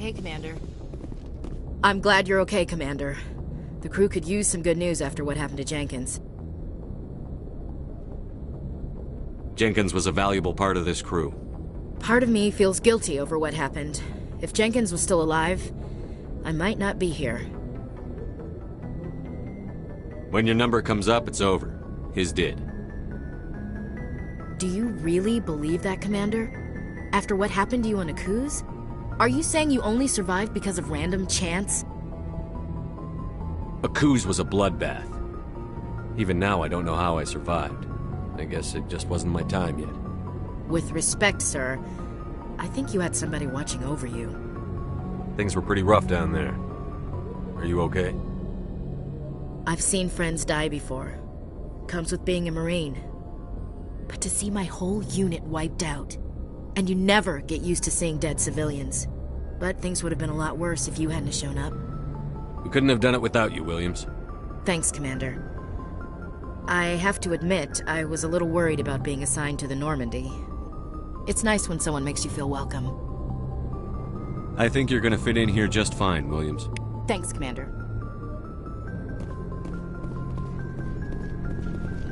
okay, Commander. I'm glad you're okay, Commander. The crew could use some good news after what happened to Jenkins. Jenkins was a valuable part of this crew. Part of me feels guilty over what happened. If Jenkins was still alive, I might not be here. When your number comes up, it's over. His did. Do you really believe that, Commander? After what happened to you on Akuz? Are you saying you only survived because of random chance? Akuz was a bloodbath. Even now, I don't know how I survived. I guess it just wasn't my time yet. With respect, sir, I think you had somebody watching over you. Things were pretty rough down there. Are you okay? I've seen friends die before. Comes with being a Marine. But to see my whole unit wiped out, and you never get used to seeing dead civilians. But things would have been a lot worse if you hadn't shown up. We couldn't have done it without you, Williams. Thanks, Commander. I have to admit, I was a little worried about being assigned to the Normandy. It's nice when someone makes you feel welcome. I think you're gonna fit in here just fine, Williams. Thanks, Commander.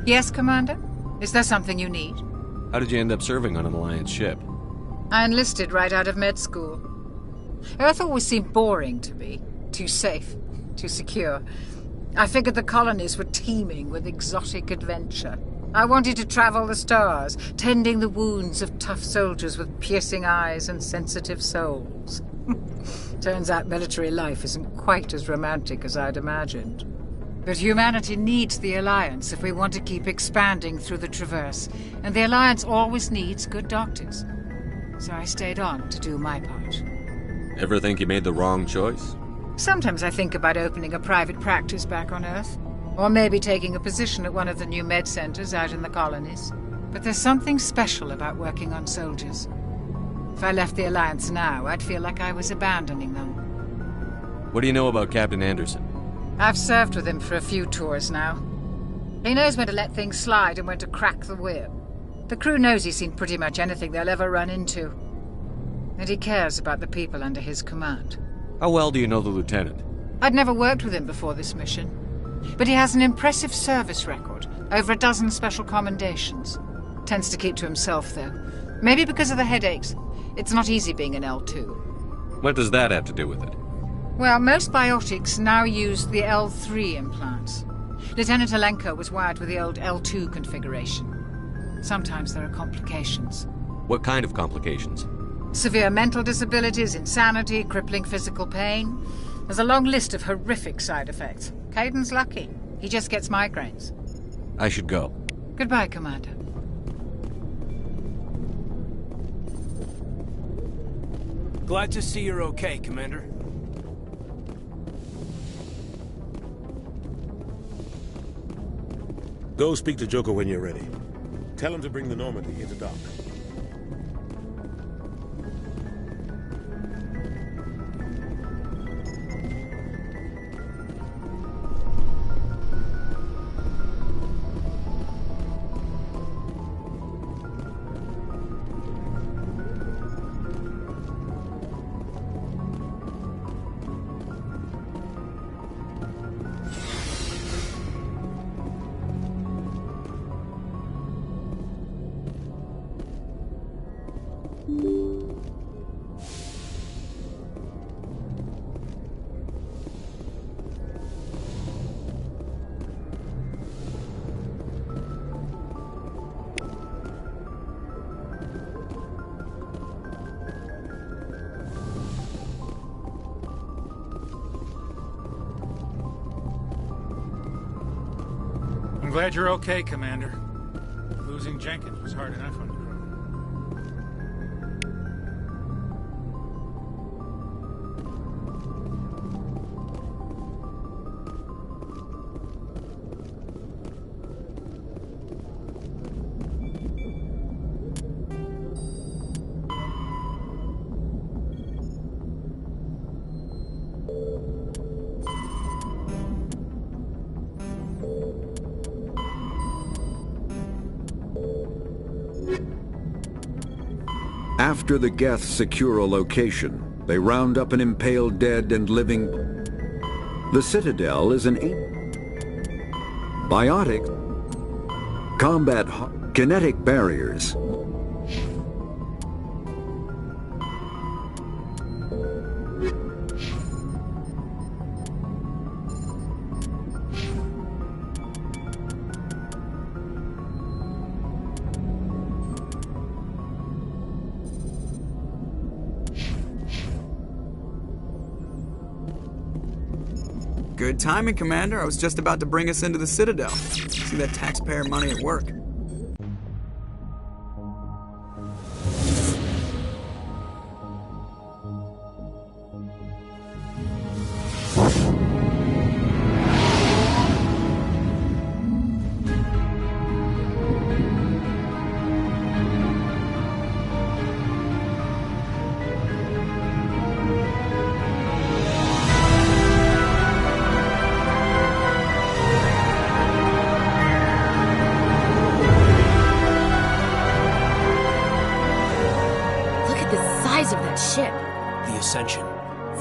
Yes, Commander? Is there something you need? How did you end up serving on an Alliance ship? I enlisted right out of med school. Earth always seemed boring to me. Too safe, too secure. I figured the colonies were teeming with exotic adventure. I wanted to travel the stars, tending the wounds of tough soldiers with piercing eyes and sensitive souls. Turns out military life isn't quite as romantic as I'd imagined. But humanity needs the Alliance if we want to keep expanding through the Traverse, and the Alliance always needs good doctors. So I stayed on to do my part. Ever think you made the wrong choice? Sometimes I think about opening a private practice back on Earth, or maybe taking a position at one of the new med centers out in the colonies. But there's something special about working on soldiers. If I left the Alliance now, I'd feel like I was abandoning them. What do you know about Captain Anderson? I've served with him for a few tours now. He knows when to let things slide and when to crack the whip. The crew knows he's seen pretty much anything they'll ever run into. And he cares about the people under his command. How well do you know the lieutenant? I'd never worked with him before this mission. But he has an impressive service record, over a dozen special commendations. Tends to keep to himself, though. Maybe because of the headaches. It's not easy being an L2. What does that have to do with it? Well, most biotics now use the L3 implants. Lieutenant Alenko was wired with the old L2 configuration. Sometimes there are complications. What kind of complications? Severe mental disabilities, insanity, crippling physical pain. There's a long list of horrific side effects. Caden's lucky. He just gets migraines. I should go. Goodbye, Commander. Glad to see you're okay, Commander. Go speak to Joker when you're ready. Tell him to bring the Normandy into dock. I'm glad you're okay, Commander. Losing Jenkins was hard enough on the crew. After the Geth secure a location, They round up and impale dead and living. The Citadel is an biotic combat kinetic barriers. Good timing, Commander. I was just about to bring us into the Citadel. See that taxpayer money at work.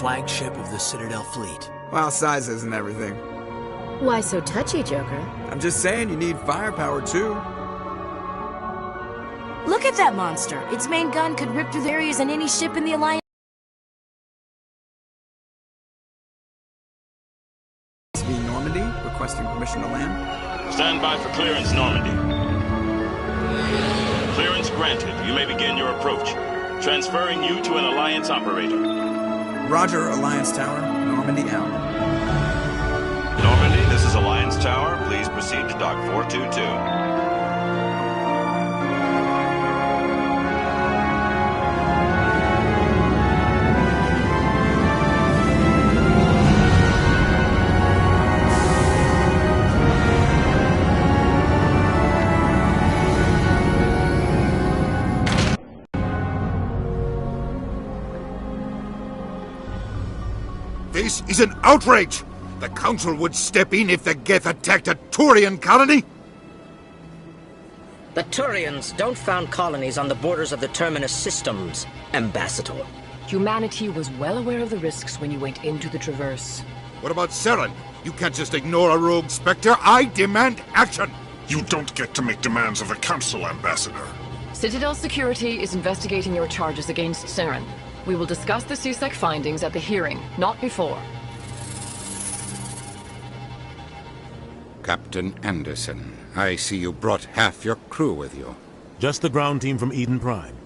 Flagship of the Citadel fleet. Well, size isn't everything. Why so touchy, Joker? I'm just saying you need firepower, too. Look at that monster! Its main gun could rip through the areas in any ship in the Alliance. Normandy, requesting permission to land. Stand by for clearance, Normandy. Clearance granted. You may begin your approach. Transferring you to an Alliance operator. Roger, Alliance Tower. Normandy out. Normandy, this is Alliance Tower. Please proceed to Dock 422. This is an outrage! The Council would step in if the Geth attacked a Turian colony? The Turians don't found colonies on the borders of the Terminus systems, Ambassador. Humanity was well aware of the risks when you went into the Traverse. What about Saren? You can't just ignore a rogue Spectre. I demand action! You don't get to make demands of the Council, Ambassador. Citadel Security is investigating your charges against Saren. We will discuss the CSEC findings at the hearing, not before. Captain Anderson, I see you brought half your crew with you. Just the ground team from Eden Prime,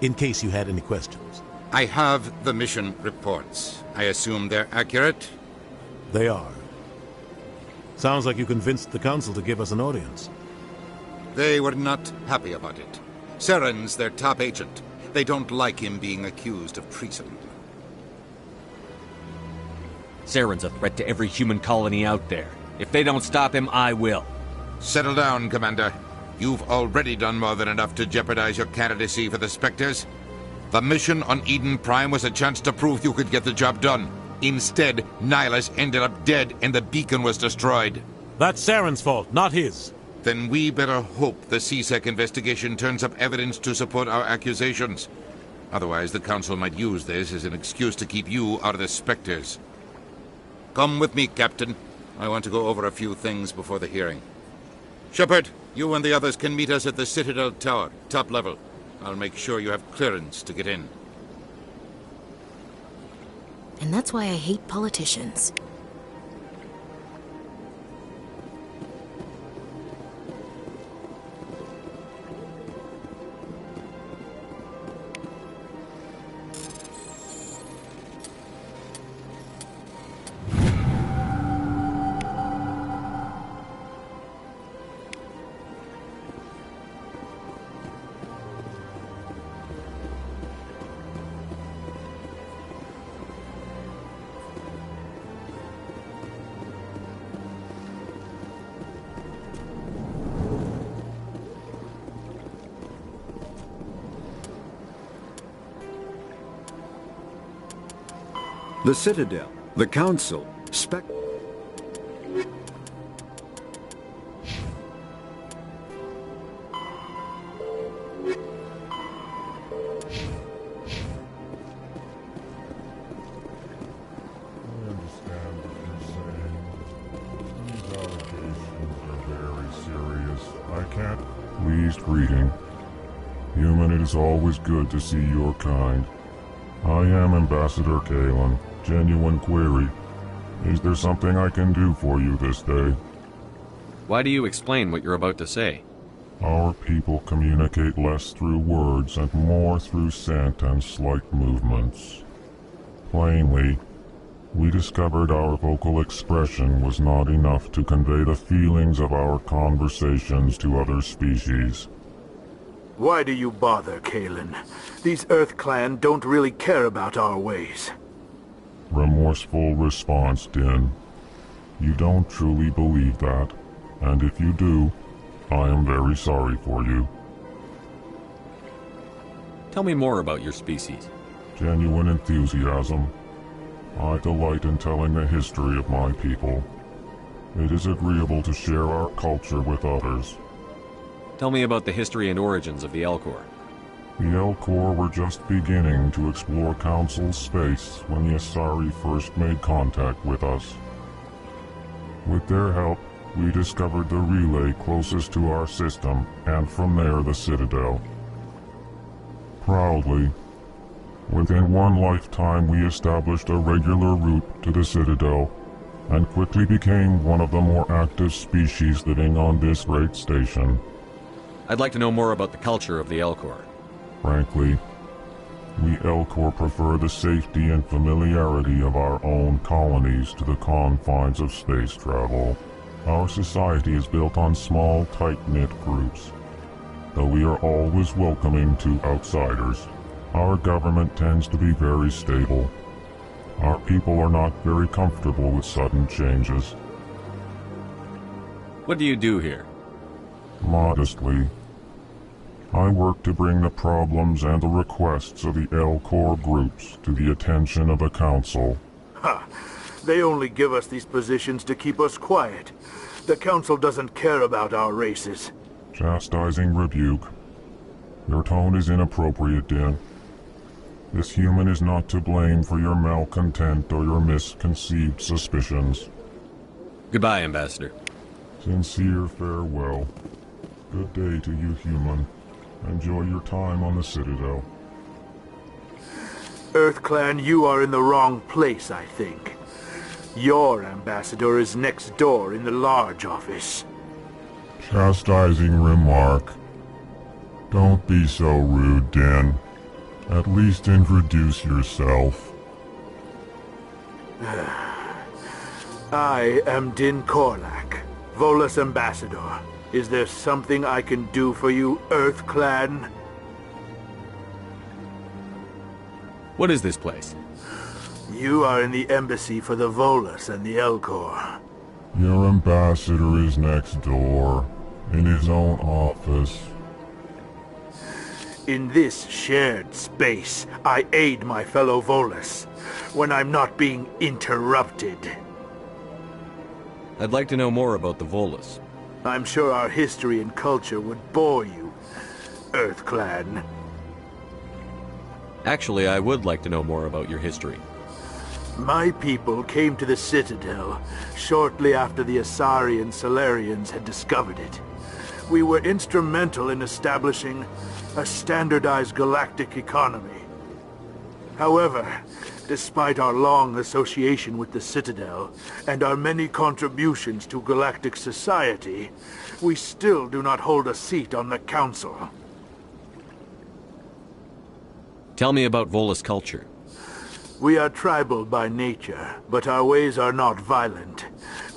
in case you had any questions. I have the mission reports. I assume they're accurate? They are. Sounds like you convinced the Council to give us an audience. They were not happy about it. Saren's their top agent. They don't like him being accused of treason. Saren's a threat to every human colony out there. If they don't stop him, I will. Settle down, Commander. You've already done more than enough to jeopardize your candidacy for the Spectres. The mission on Eden Prime was a chance to prove you could get the job done. Instead, Nihilus ended up dead and the beacon was destroyed. That's Saren's fault, not his. Then we better hope the CSEC investigation turns up evidence to support our accusations. Otherwise, the Council might use this as an excuse to keep you out of the Spectres. Come with me, Captain. I want to go over a few things before the hearing. Shepard, you and the others can meet us at the Citadel Tower, top level. I'll make sure you have clearance to get in. And that's why I hate politicians. The Citadel, the Council, greeting. Human, it is always good to see your kind. I am Ambassador Kalen. Genuine query. Is there something I can do for you this day? Why do you explain what you're about to say? Our people communicate less through words and more through scent and slight movements. Plainly, we discovered our vocal expression was not enough to convey the feelings of our conversations to other species. Why do you bother, Kalen? These Earth Clan don't really care about our ways. Remorseful response, Din. You don't truly believe that, and if you do, I am very sorry for you. Tell me more about your species. Genuine enthusiasm. I delight in telling the history of my people. It is agreeable to share our culture with others. Tell me about the history and origins of the Elcor. The Elcor were just beginning to explore Council's space when the Asari first made contact with us. With their help, we discovered the relay closest to our system, and from there the Citadel. Proudly, within one lifetime we established a regular route to the Citadel, and quickly became one of the more active species living on this great station. I'd like to know more about the culture of the Elcor. Frankly, we Elcor prefer the safety and familiarity of our own colonies to the confines of space travel. Our society is built on small, tight-knit groups. Though we are always welcoming to outsiders, our government tends to be very stable. Our people are not very comfortable with sudden changes. What do you do here? Modestly, I work to bring the problems and the requests of the Elcor groups to the attention of the Council. Ha! They only give us these positions to keep us quiet. The Council doesn't care about our races. Chastising rebuke. Your tone is inappropriate, Din. This human is not to blame for your malcontent or your misconceived suspicions. Goodbye, Ambassador. Sincere farewell. Good day to you, human. Enjoy your time on the Citadel. Earth Clan, you are in the wrong place, I think. Your ambassador is next door in the large office. Chastising remark. Don't be so rude, Din. At least introduce yourself. I am Din Korlak, Volus Ambassador. Is there something I can do for you, Earth Clan? What is this place? You are in the embassy for the Volus and the Elcor. Your ambassador is next door, in his own office. In this shared space, I aid my fellow Volus, when I'm not being interrupted. I'd like to know more about the Volus. I'm sure our history and culture would bore you, Earth Clan. Actually, I would like to know more about your history. My people came to the Citadel shortly after the Asari and Solarians had discovered it. We were instrumental in establishing a standardized galactic economy. However, despite our long association with the Citadel and our many contributions to galactic society, we still do not hold a seat on the Council. Tell me about Volus culture. We are tribal by nature, but our ways are not violent.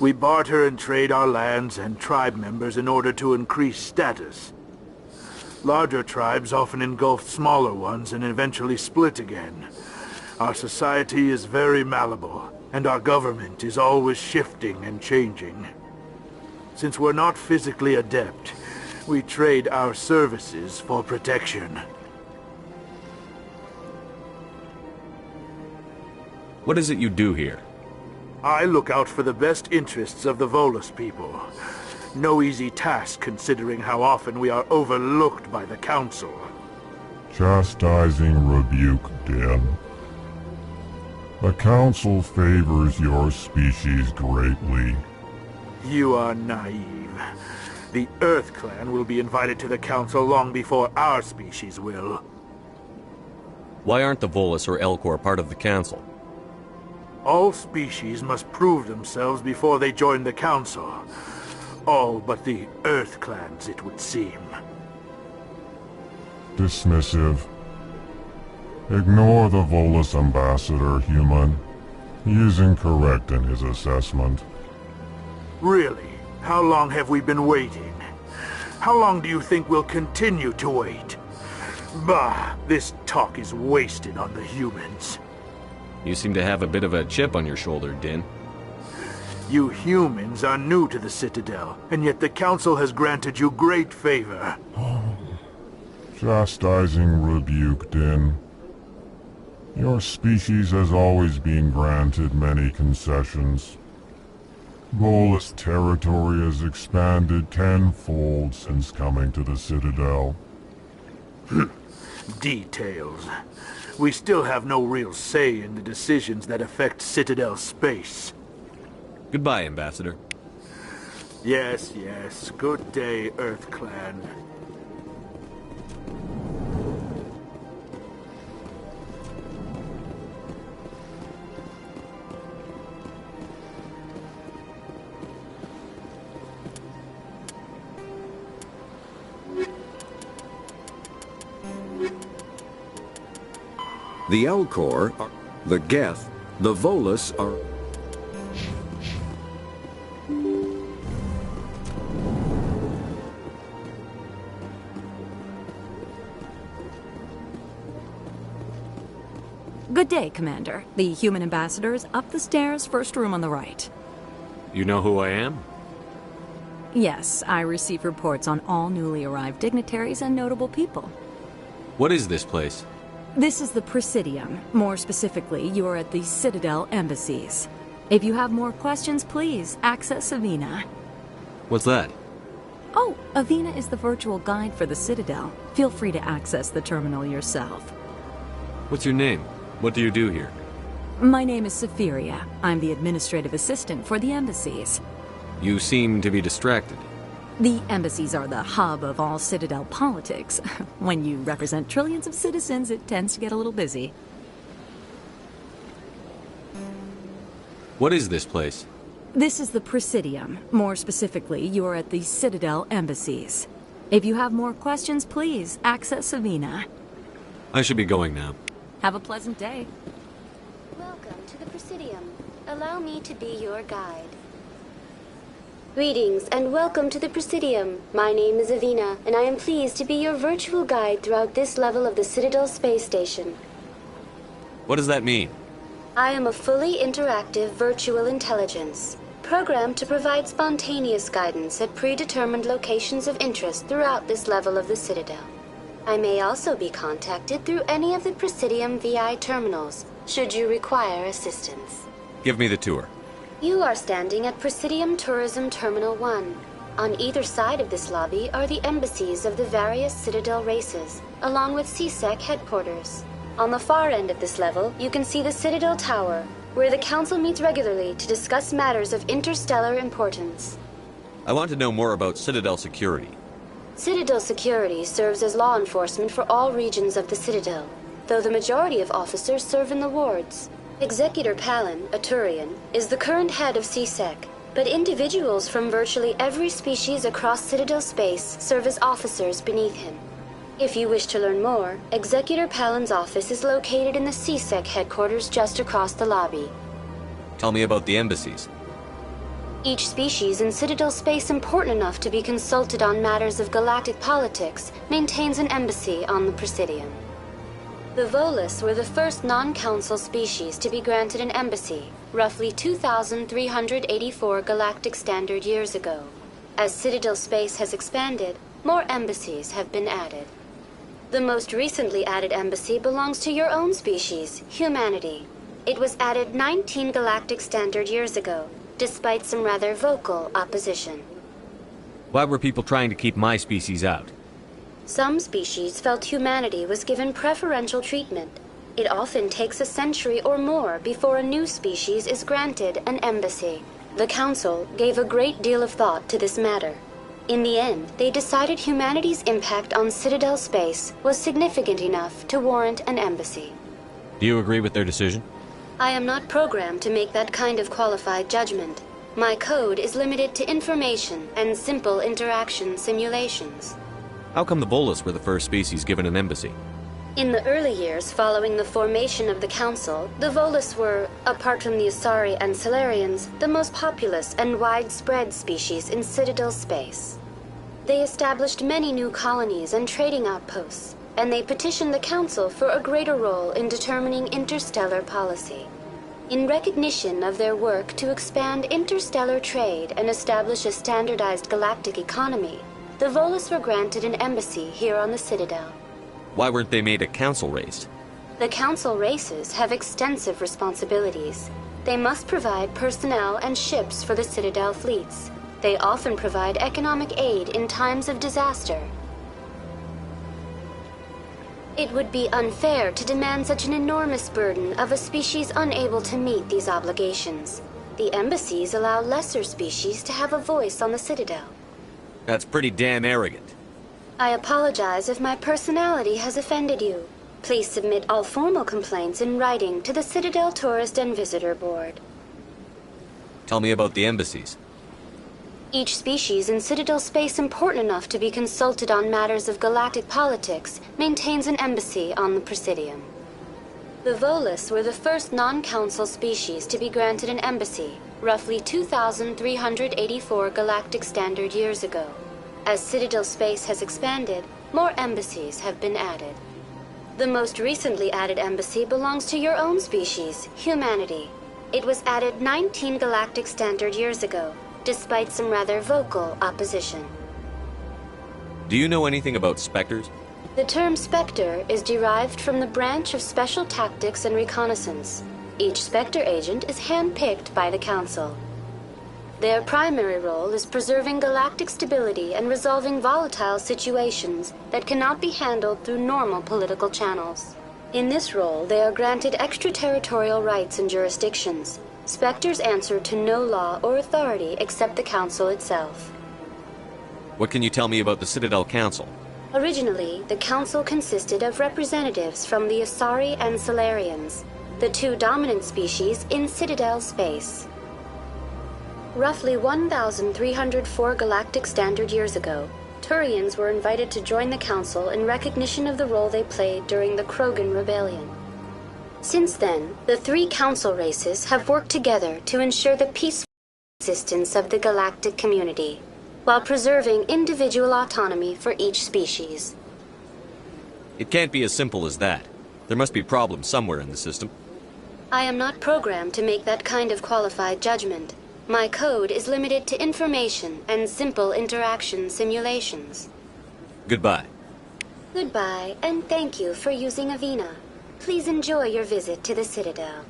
We barter and trade our lands and tribe members in order to increase status. Larger tribes often engulf smaller ones and eventually split again. Our society is very malleable, and our government is always shifting and changing. Since we're not physically adept, we trade our services for protection. What is it you do here? I look out for the best interests of the Volus people. No easy task considering how often we are overlooked by the Council. Chastising rebuke, Din. The Council favors your species greatly. You are naive. The Earth Clan will be invited to the Council long before our species will. Why aren't the Volus or Elcor part of the Council? All species must prove themselves before they join the Council. All but the Earth Clans, it would seem. Dismissive. Ignore the Volus ambassador, human. He is incorrect in his assessment. Really? How long have we been waiting? How long do you think we'll continue to wait? Bah, this talk is wasted on the humans. You seem to have a bit of a chip on your shoulder, Din. You humans are new to the Citadel, and yet the Council has granted you great favor. Chastising rebuke, Din. Your species has always been granted many concessions. Volus territory has expanded tenfold since coming to the Citadel. Details. We still have no real say in the decisions that affect Citadel space. Goodbye, Ambassador. Yes, yes. Good day, Earth Clan. The Elcor, the Geth, the Volus are... Good day, Commander. The human ambassador is up the stairs, first room on the right. You know who I am? Yes, I receive reports on all newly arrived dignitaries and notable people. What is this place? This is the Presidium. More specifically, you are at the Citadel embassies. If you have more questions, please access Avina. What's that? Oh, Avina is the virtual guide for the Citadel. Feel free to access the terminal yourself. What's your name? What do you do here? My name is Safiria. I'm the administrative assistant for the embassies. You seem to be distracted. The embassies are the hub of all Citadel politics. When you represent trillions of citizens, it tends to get a little busy. What is this place? This is the Presidium. More specifically, you are at the Citadel embassies. If you have more questions, please access Avina. I should be going now. Have a pleasant day. Welcome to the Presidium. Allow me to be your guide. Greetings and welcome to the Presidium. My name is Avina, and I am pleased to be your virtual guide throughout this level of the Citadel space station. What does that mean? I am a fully interactive virtual intelligence, programmed to provide spontaneous guidance at predetermined locations of interest throughout this level of the Citadel. I may also be contacted through any of the Presidium VI terminals, should you require assistance. Give me the tour. You are standing at Presidium Tourism Terminal 1. On either side of this lobby are the embassies of the various Citadel races, along with CSEC headquarters. On the far end of this level, you can see the Citadel Tower, where the Council meets regularly to discuss matters of interstellar importance. I want to know more about Citadel security. Citadel security serves as law enforcement for all regions of the Citadel, though the majority of officers serve in the wards. Executor Palin, a Turian, is the current head of CSEC, but individuals from virtually every species across Citadel space serve as officers beneath him. If you wish to learn more, Executor Palin's office is located in the CSEC headquarters just across the lobby. Tell me about the embassies. Each species in Citadel space important enough to be consulted on matters of galactic politics maintains an embassy on the Presidium. The Volus were the first non-council species to be granted an embassy, roughly 2,384 galactic standard years ago. As Citadel space has expanded, more embassies have been added. The most recently added embassy belongs to your own species, humanity. It was added 19 galactic standard years ago, despite some rather vocal opposition. Why were people trying to keep my species out? Some species felt humanity was given preferential treatment. It often takes a century or more before a new species is granted an embassy. The Council gave a great deal of thought to this matter. In the end, they decided humanity's impact on Citadel space was significant enough to warrant an embassy. Do you agree with their decision? I am not programmed to make that kind of qualified judgment. My code is limited to information and simple interaction simulations. How come the Volus were the first species given an embassy? In the early years following the formation of the Council, the Volus were, apart from the Asari and Solarians, the most populous and widespread species in Citadel space. They established many new colonies and trading outposts, and they petitioned the Council for a greater role in determining interstellar policy. In recognition of their work to expand interstellar trade and establish a standardized galactic economy, the Volus were granted an embassy here on the Citadel. Why weren't they made a council race? The Council races have extensive responsibilities. They must provide personnel and ships for the Citadel fleets. They often provide economic aid in times of disaster. It would be unfair to demand such an enormous burden of a species unable to meet these obligations. The embassies allow lesser species to have a voice on the Citadel. That's pretty damn arrogant. I apologize if my personality has offended you. Please submit all formal complaints in writing to the Citadel Tourist and Visitor Board. Tell me about the embassies. Each species in Citadel space important enough to be consulted on matters of galactic politics maintains an embassy on the Presidium. The Volus were the first non-council species to be granted an embassy, roughly 2,384 galactic standard years ago. As Citadel space has expanded, more embassies have been added. The most recently added embassy belongs to your own species, humanity. It was added 19 galactic standard years ago, despite some rather vocal opposition. Do you know anything about specters? The term Spectre is derived from the branch of Special Tactics and Reconnaissance. Each Spectre agent is handpicked by the Council. Their primary role is preserving galactic stability and resolving volatile situations that cannot be handled through normal political channels. In this role, they are granted extraterritorial rights and jurisdictions. Spectres answer to no law or authority except the Council itself. What can you tell me about the Citadel Council? Originally, the Council consisted of representatives from the Asari and Solarians, the two dominant species in Citadel space. Roughly 1,304 galactic standard years ago, Turians were invited to join the Council in recognition of the role they played during the Krogan Rebellion. Since then, the three Council races have worked together to ensure the peaceful existence of the galactic community, while preserving individual autonomy for each species. It can't be as simple as that. There must be problems somewhere in the system. I am not programmed to make that kind of qualified judgment. My code is limited to information and simple interaction simulations. Goodbye. Goodbye, and thank you for using Avina. Please enjoy your visit to the Citadel.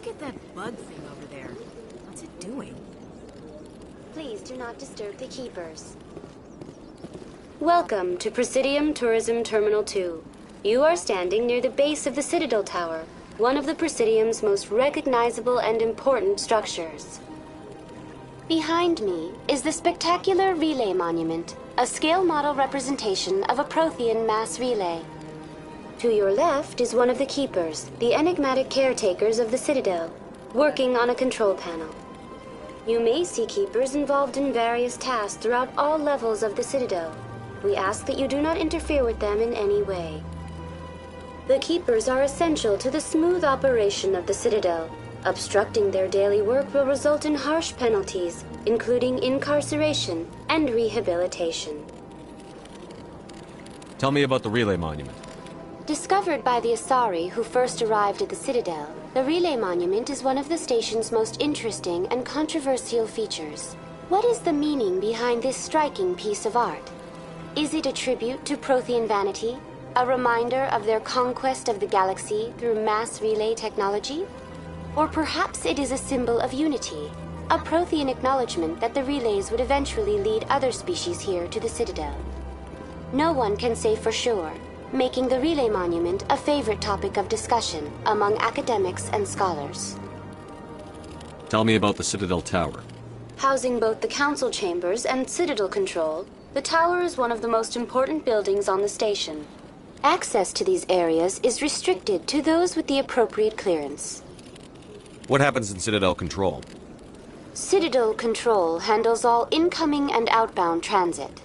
Look at that bug thing over there. What's it doing? Please do not disturb the keepers. Welcome to Presidium Tourism Terminal 2. You are standing near the base of the Citadel Tower, one of the Presidium's most recognizable and important structures. Behind me is the spectacular Relay Monument, a scale model representation of a Prothean mass relay. To your left is one of the keepers, the enigmatic caretakers of the Citadel, working on a control panel. You may see keepers involved in various tasks throughout all levels of the Citadel. We ask that you do not interfere with them in any way. The keepers are essential to the smooth operation of the Citadel. Obstructing their daily work will result in harsh penalties, including incarceration and rehabilitation. Tell me about the Relay Monument. Discovered by the Asari who first arrived at the Citadel, the Relay Monument is one of the station's most interesting and controversial features. What is the meaning behind this striking piece of art? Is it a tribute to Prothean vanity? A reminder of their conquest of the galaxy through mass relay technology? Or perhaps it is a symbol of unity, a Prothean acknowledgement that the relays would eventually lead other species here to the Citadel. No one can say for sure, making the Relay Monument a favorite topic of discussion among academics and scholars. Tell me about the Citadel Tower. Housing both the council chambers and Citadel control, the tower is one of the most important buildings on the station. Access to these areas is restricted to those with the appropriate clearance. What happens in Citadel Control? Citadel Control handles all incoming and outbound transit.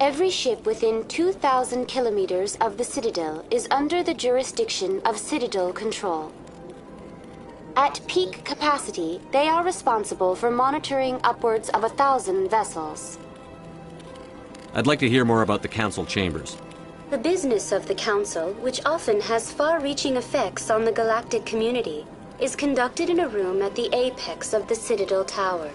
Every ship within 2,000 kilometers of the Citadel is under the jurisdiction of Citadel Control. At peak capacity, they are responsible for monitoring upwards of 1,000 vessels. I'd like to hear more about the Council Chambers. The business of the Council, which often has far-reaching effects on the galactic community, is conducted in a room at the apex of the Citadel Tower.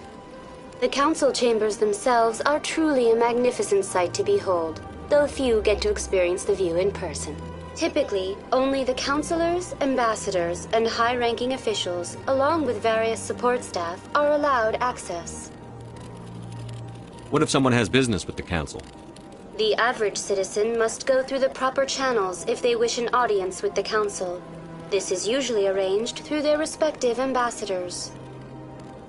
The Council Chambers themselves are truly a magnificent sight to behold, though few get to experience the view in person. Typically, only the councilors, ambassadors, and high-ranking officials, along with various support staff, are allowed access. What if someone has business with the Council? The average citizen must go through the proper channels if they wish an audience with the Council. This is usually arranged through their respective ambassadors.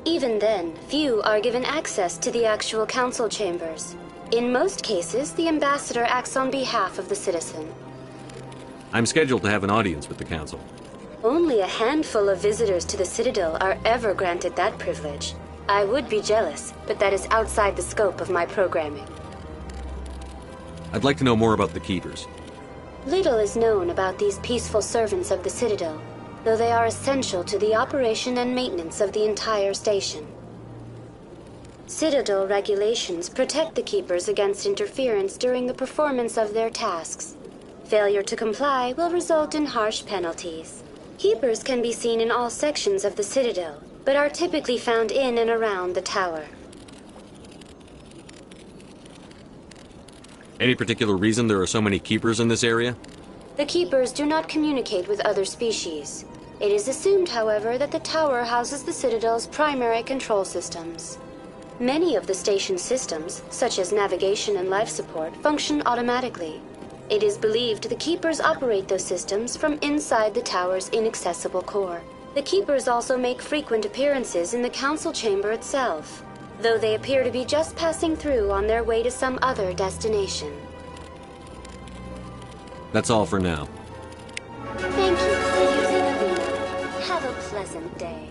Even then, few are given access to the actual council chambers. In most cases, the ambassador acts on behalf of the citizen. I'm scheduled to have an audience with the Council. Only a handful of visitors to the Citadel are ever granted that privilege. I would be jealous, but that is outside the scope of my programming. I'd like to know more about the Keepers. Little is known about these peaceful servants of the Citadel, though they are essential to the operation and maintenance of the entire station. Citadel regulations protect the Keepers against interference during the performance of their tasks. Failure to comply will result in harsh penalties. Keepers can be seen in all sections of the Citadel, but are typically found in and around the tower. Any particular reason there are so many Keepers in this area? The Keepers do not communicate with other species. It is assumed, however, that the tower houses the Citadel's primary control systems. Many of the station's systems, such as navigation and life support, function automatically. It is believed the Keepers operate those systems from inside the tower's inaccessible core. The Keepers also make frequent appearances in the council chamber itself, though they appear to be just passing through on their way to some other destination. That's all for now. Thank you for using Avina. Have a pleasant day.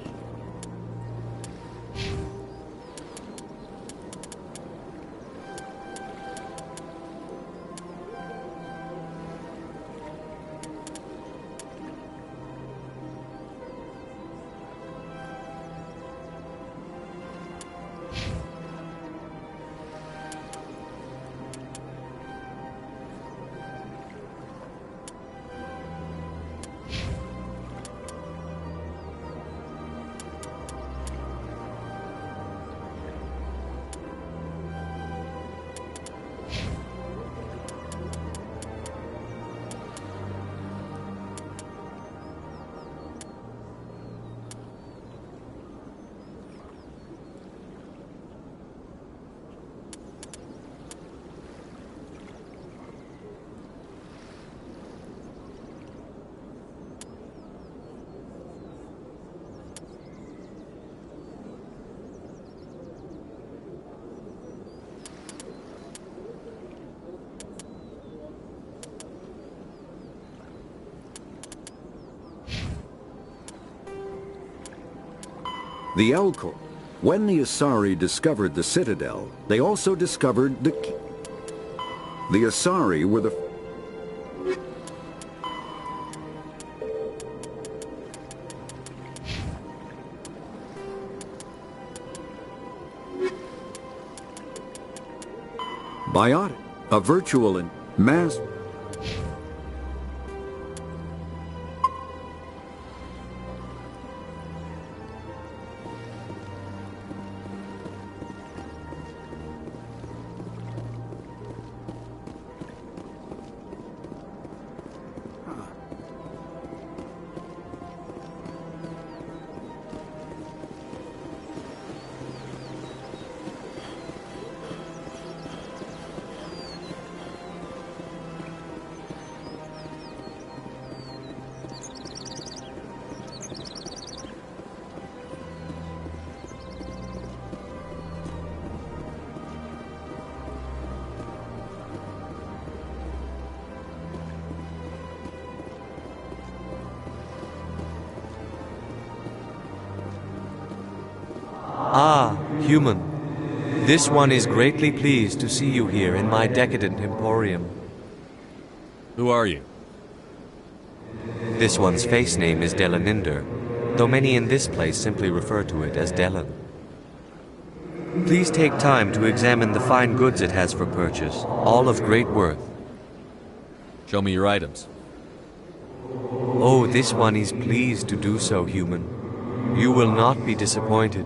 The Elcor. When the Asari discovered the Citadel, they also discovered the Asari were the... Biotic, a virtual and mass... Ah, human. This one is greatly pleased to see you here in my decadent emporium. Who are you? This one's face name is Delaninder, though many in this place simply refer to it as Delan. Please take time to examine the fine goods it has for purchase, all of great worth. Show me your items. Oh, this one is pleased to do so, human. You will not be disappointed.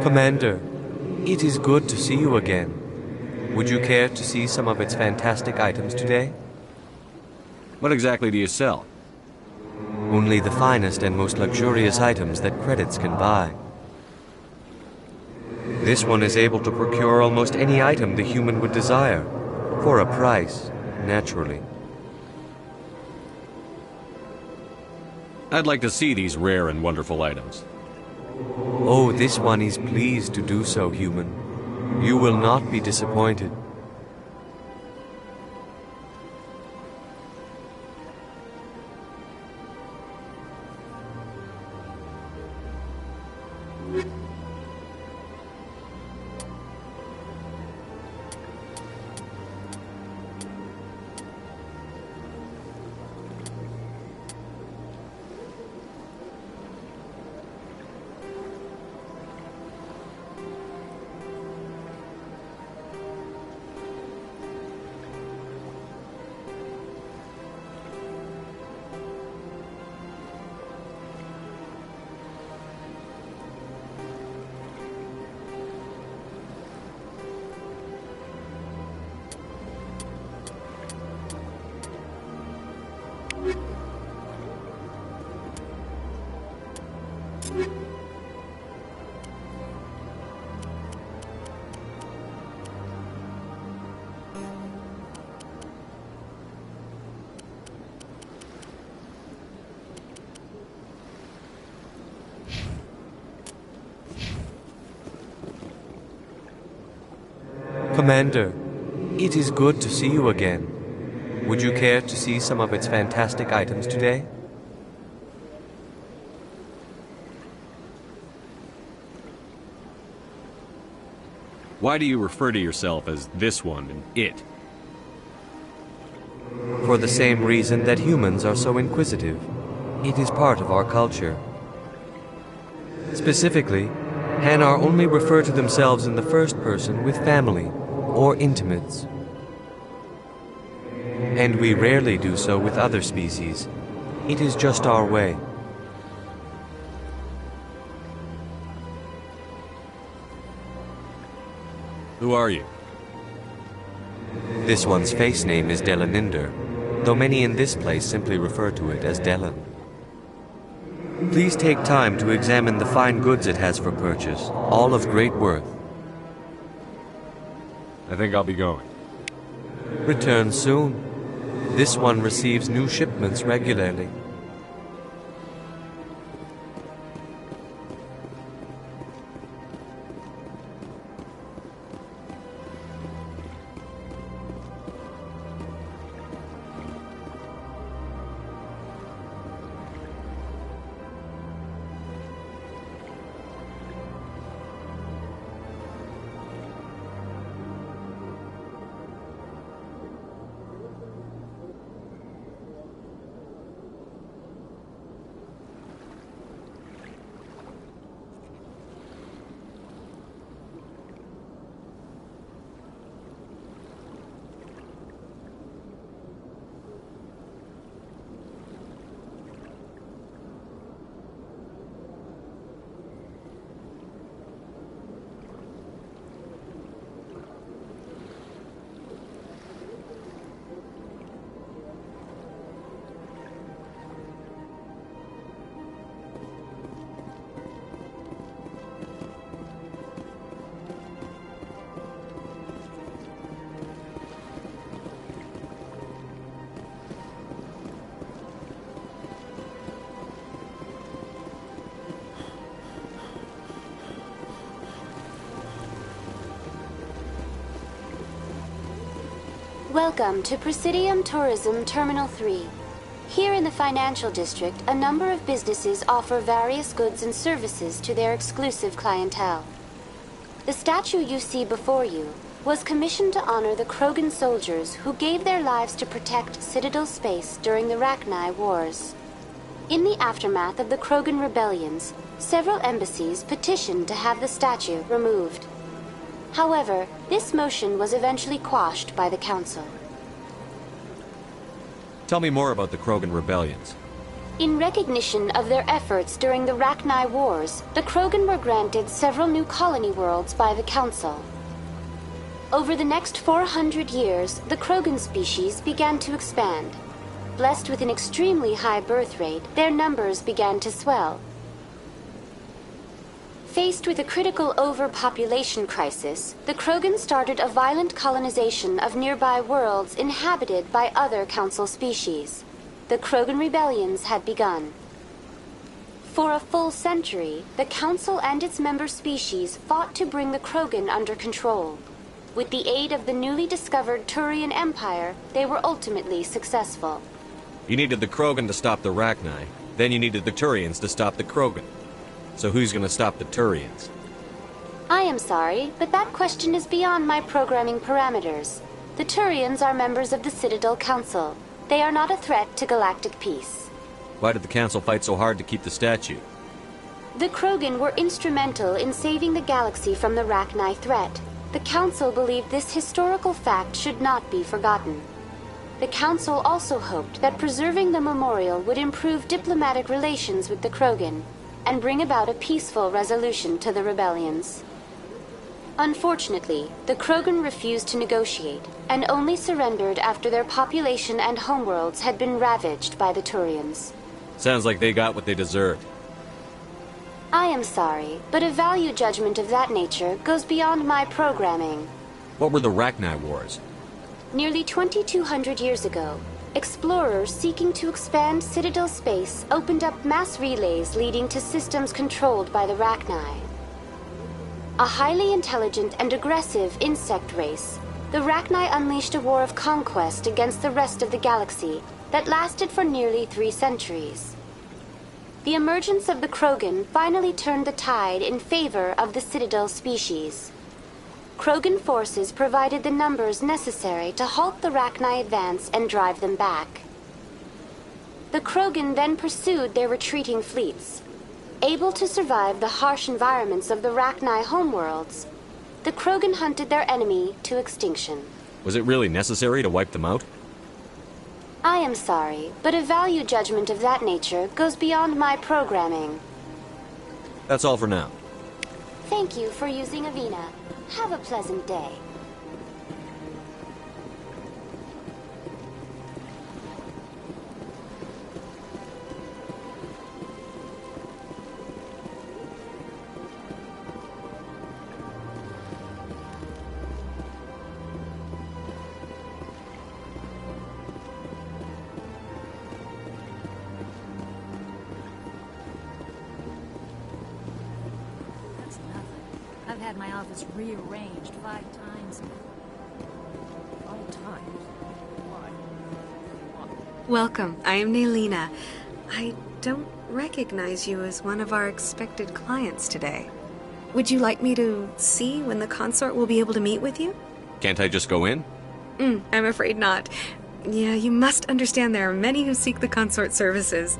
Commander, it is good to see you again. Would you care to see some of its fantastic items today? What exactly do you sell? Only the finest and most luxurious items that credits can buy. This one is able to procure almost any item the human would desire, for a price, naturally. I'd like to see these rare and wonderful items. Oh, this one is pleased to do so, human. You will not be disappointed. Commander, it is good to see you again. Would you care to see some of its fantastic items today? Why do you refer to yourself as this one and it? For the same reason that humans are so inquisitive. It is part of our culture. Specifically, Hanar only refer to themselves in the first person with family or intimates. And we rarely do so with other species. It is just our way. Who are you? This one's face name is Delaninder, though many in this place simply refer to it as Delan. Please take time to examine the fine goods it has for purchase, all of great worth. I think I'll be going. Return soon. This one receives new shipments regularly. Welcome to Presidium Tourism Terminal 3. Here in the financial district, a number of businesses offer various goods and services to their exclusive clientele. The statue you see before you was commissioned to honor the Krogan soldiers who gave their lives to protect Citadel space during the Rachni Wars. In the aftermath of the Krogan rebellions, several embassies petitioned to have the statue removed. However, this motion was eventually quashed by the Council. Tell me more about the Krogan rebellions. In recognition of their efforts during the Rachni Wars, the Krogan were granted several new colony worlds by the Council. Over the next 400 years, the Krogan species began to expand. Blessed with an extremely high birth rate, their numbers began to swell. Faced with a critical overpopulation crisis, the Krogan started a violent colonization of nearby worlds inhabited by other Council species. The Krogan rebellions had begun. For a full century, the Council and its member species fought to bring the Krogan under control. With the aid of the newly discovered Turian Empire, they were ultimately successful. You needed the Krogan to stop the Rachni, then you needed the Turians to stop the Krogan. So who's gonna stop the Turians? I am sorry, but that question is beyond my programming parameters. The Turians are members of the Citadel Council. They are not a threat to galactic peace. Why did the Council fight so hard to keep the statue? The Krogan were instrumental in saving the galaxy from the Rachni threat. The Council believed this historical fact should not be forgotten. The Council also hoped that preserving the memorial would improve diplomatic relations with the Krogan and bring about a peaceful resolution to the rebellions. Unfortunately, the Krogan refused to negotiate and only surrendered after their population and homeworlds had been ravaged by the Turians. Sounds like they got what they deserved. I am sorry, but a value judgment of that nature goes beyond my programming. What were the Rachni Wars? Nearly 2,200 years ago, explorers seeking to expand Citadel space opened up mass relays leading to systems controlled by the Rachni. A highly intelligent and aggressive insect race, the Rachni unleashed a war of conquest against the rest of the galaxy that lasted for nearly 3 centuries. The emergence of the Krogan finally turned the tide in favor of the Citadel species. Krogan forces provided the numbers necessary to halt the Rachni advance and drive them back. The Krogan then pursued their retreating fleets. Able to survive the harsh environments of the Rachni homeworlds, the Krogan hunted their enemy to extinction. Was it really necessary to wipe them out? I am sorry, but a value judgment of that nature goes beyond my programming. That's all for now. Thank you for using Avina. Have a pleasant day. I've had my office rearranged 5 times now. 5 times? Why? Welcome. I am Nelina. I don't recognize you as one of our expected clients today. Would you like me to see when the consort will be able to meet with you? Can't I just go in? I'm afraid not. Yeah, you must understand there are many who seek the consort services.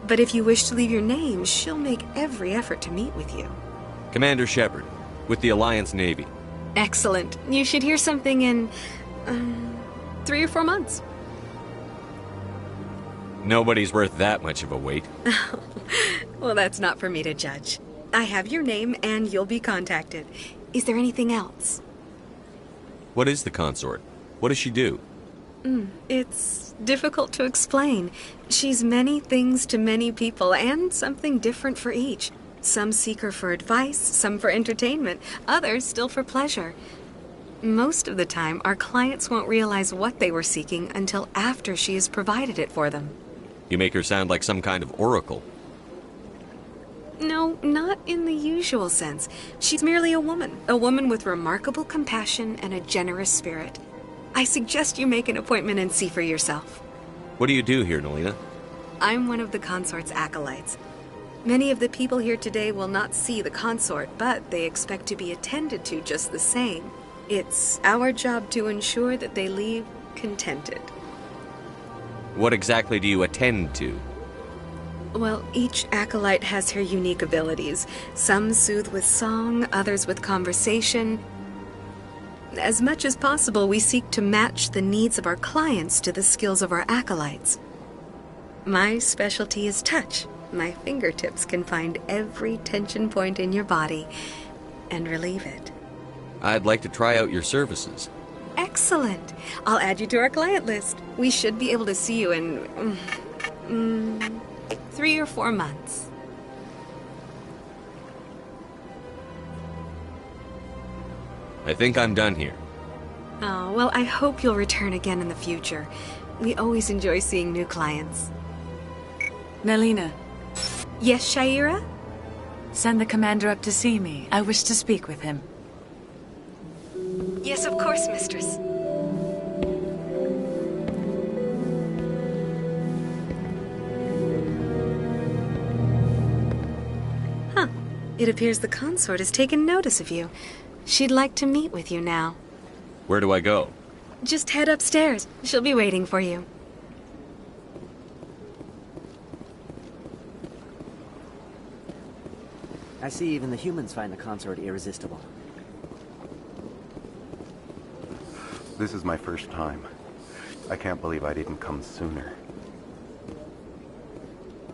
But if you wish to leave your name, she'll make every effort to meet with you. Commander Shepard, with the Alliance Navy. Excellent. You should hear something in 3 or 4 months. Nobody's worth that much of a wait. Well, that's not for me to judge. I have your name and you'll be contacted. Is there anything else? What is the consort? What does she do? It's difficult to explain. She's many things to many people and something different for each. Some seek her for advice, some for entertainment, others still for pleasure. Most of the time, our clients won't realize what they were seeking until after she has provided it for them. You make her sound like some kind of oracle. No, not in the usual sense. She's merely a woman with remarkable compassion and a generous spirit. I suggest you make an appointment and see for yourself. What do you do here, Nelina? I'm one of the consort's acolytes. Many of the people here today will not see the consort, but they expect to be attended to just the same. It's our job to ensure that they leave contented. What exactly do you attend to? Well, each acolyte has her unique abilities. Some soothe with song, others with conversation. As much as possible, we seek to match the needs of our clients to the skills of our acolytes. My specialty is touch. My fingertips can find every tension point in your body and relieve it. I'd like to try out your services. Excellent. I'll add you to our client list. We should be able to see you in 3 or 4 months. I think I'm done here. Oh, well, I hope you'll return again in the future. We always enjoy seeing new clients. Nelina. Yes, Shaira? Send the commander up to see me. I wish to speak with him. Yes, of course, mistress. Huh. It appears the consort has taken notice of you. She'd like to meet with you now. Where do I go? Just head upstairs. She'll be waiting for you. I see even the humans find the consort irresistible. This is my first time. I can't believe I didn't come sooner.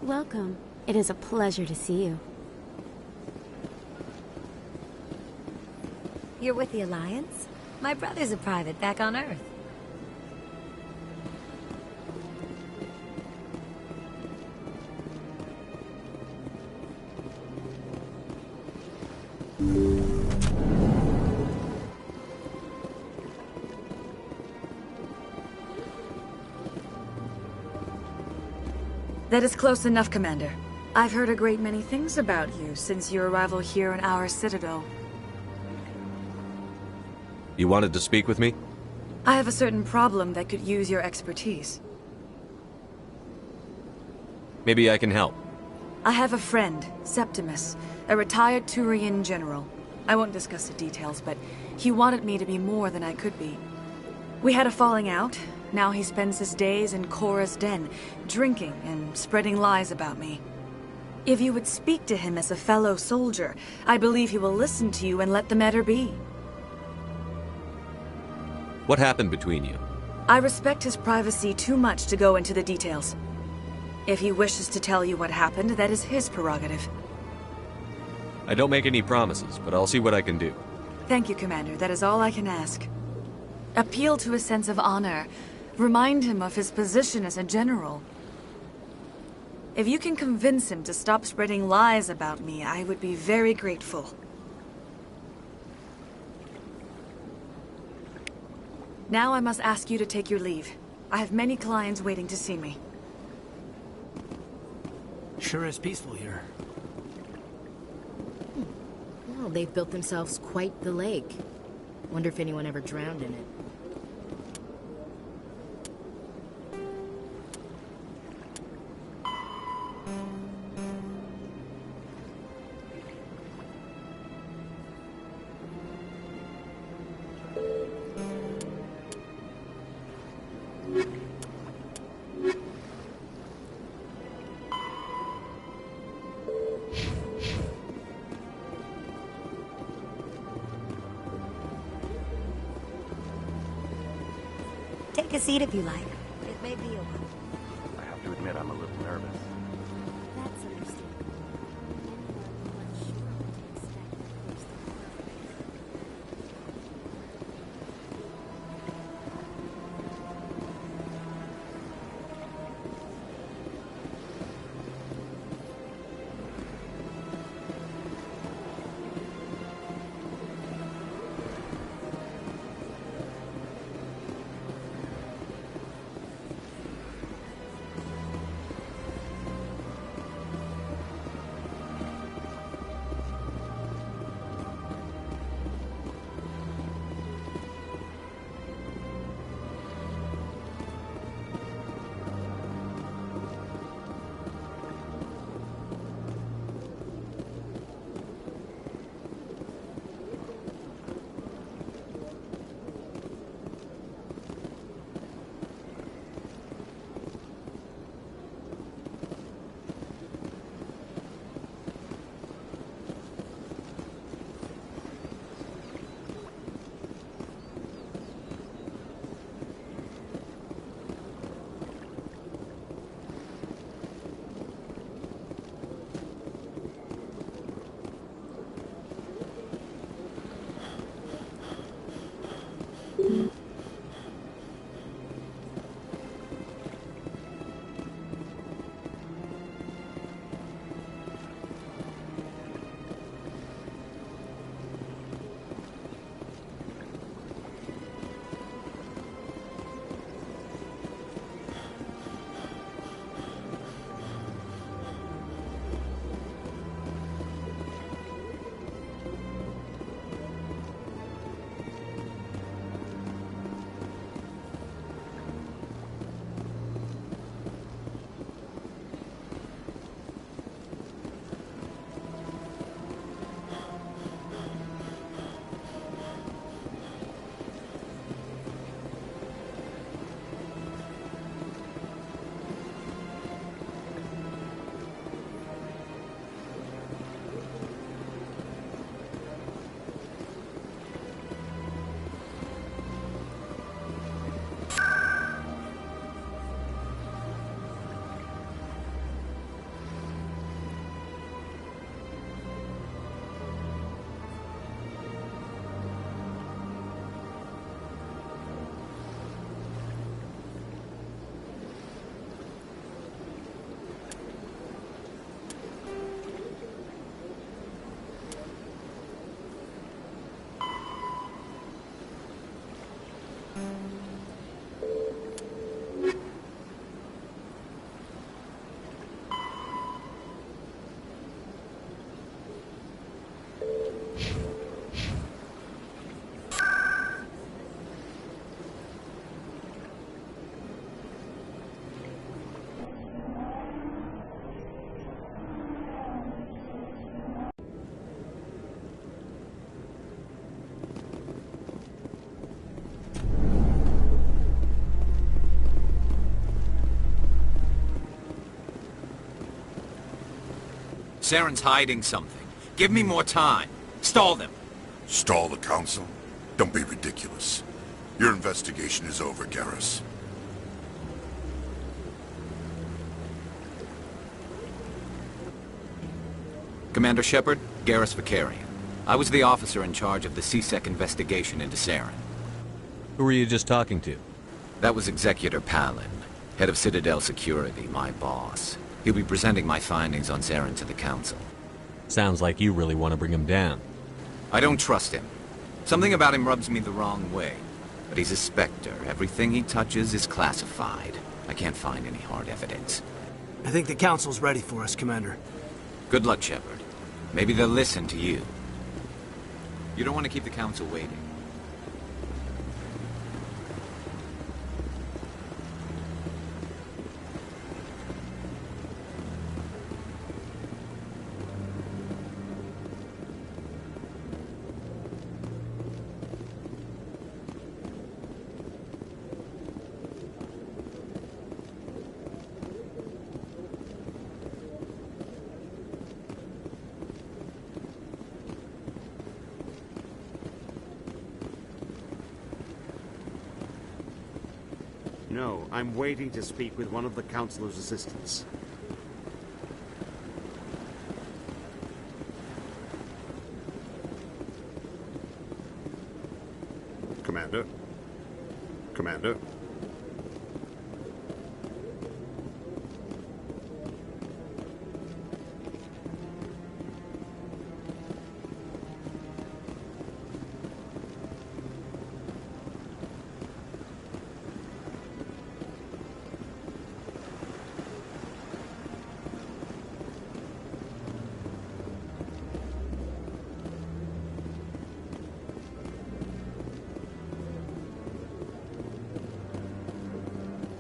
Welcome. It is a pleasure to see you. You're with the Alliance? My brother's a private back on Earth. That is close enough, Commander. I've heard a great many things about you since your arrival here in our Citadel. You wanted to speak with me? I have a certain problem that could use your expertise. Maybe I can help. I have a friend, Septimus, a retired Turian general. I won't discuss the details, but he wanted me to be more than I could be. We had a falling out. Now he spends his days in Korra's den, drinking and spreading lies about me. If you would speak to him as a fellow soldier, I believe he will listen to you and let the matter be. What happened between you? I respect his privacy too much to go into the details. If he wishes to tell you what happened, that is his prerogative. I don't make any promises, but I'll see what I can do. Thank you, Commander. That is all I can ask. Appeal to a sense of honor. Remind him of his position as a general. If you can convince him to stop spreading lies about me, I would be very grateful. Now I must ask you to take your leave. I have many clients waiting to see me. Sure is peaceful here. Well, they've built themselves quite the lake. Wonder if anyone ever drowned in it. Take a seat if you like. It may be a while. I have to admit I'm a little nervous. That's understandable. Saren's hiding something. Give me more time. Stall them. Stall the Council? Don't be ridiculous. Your investigation is over, Garrus. Commander Shepard, Garrus Vicarian. I was the officer in charge of the C-Sec investigation into Saren. Who were you just talking to? That was Executor Palin, head of Citadel Security, my boss. He'll be presenting my findings on Saren to the Council. Sounds like you really want to bring him down. I don't trust him. Something about him rubs me the wrong way. But he's a Spectre. Everything he touches is classified. I can't find any hard evidence. I think the Council's ready for us, Commander. Good luck, Shepard. Maybe they'll listen to you. You don't want to keep the Council waiting. No, I'm waiting to speak with one of the Councilor's assistants. Commander? Commander?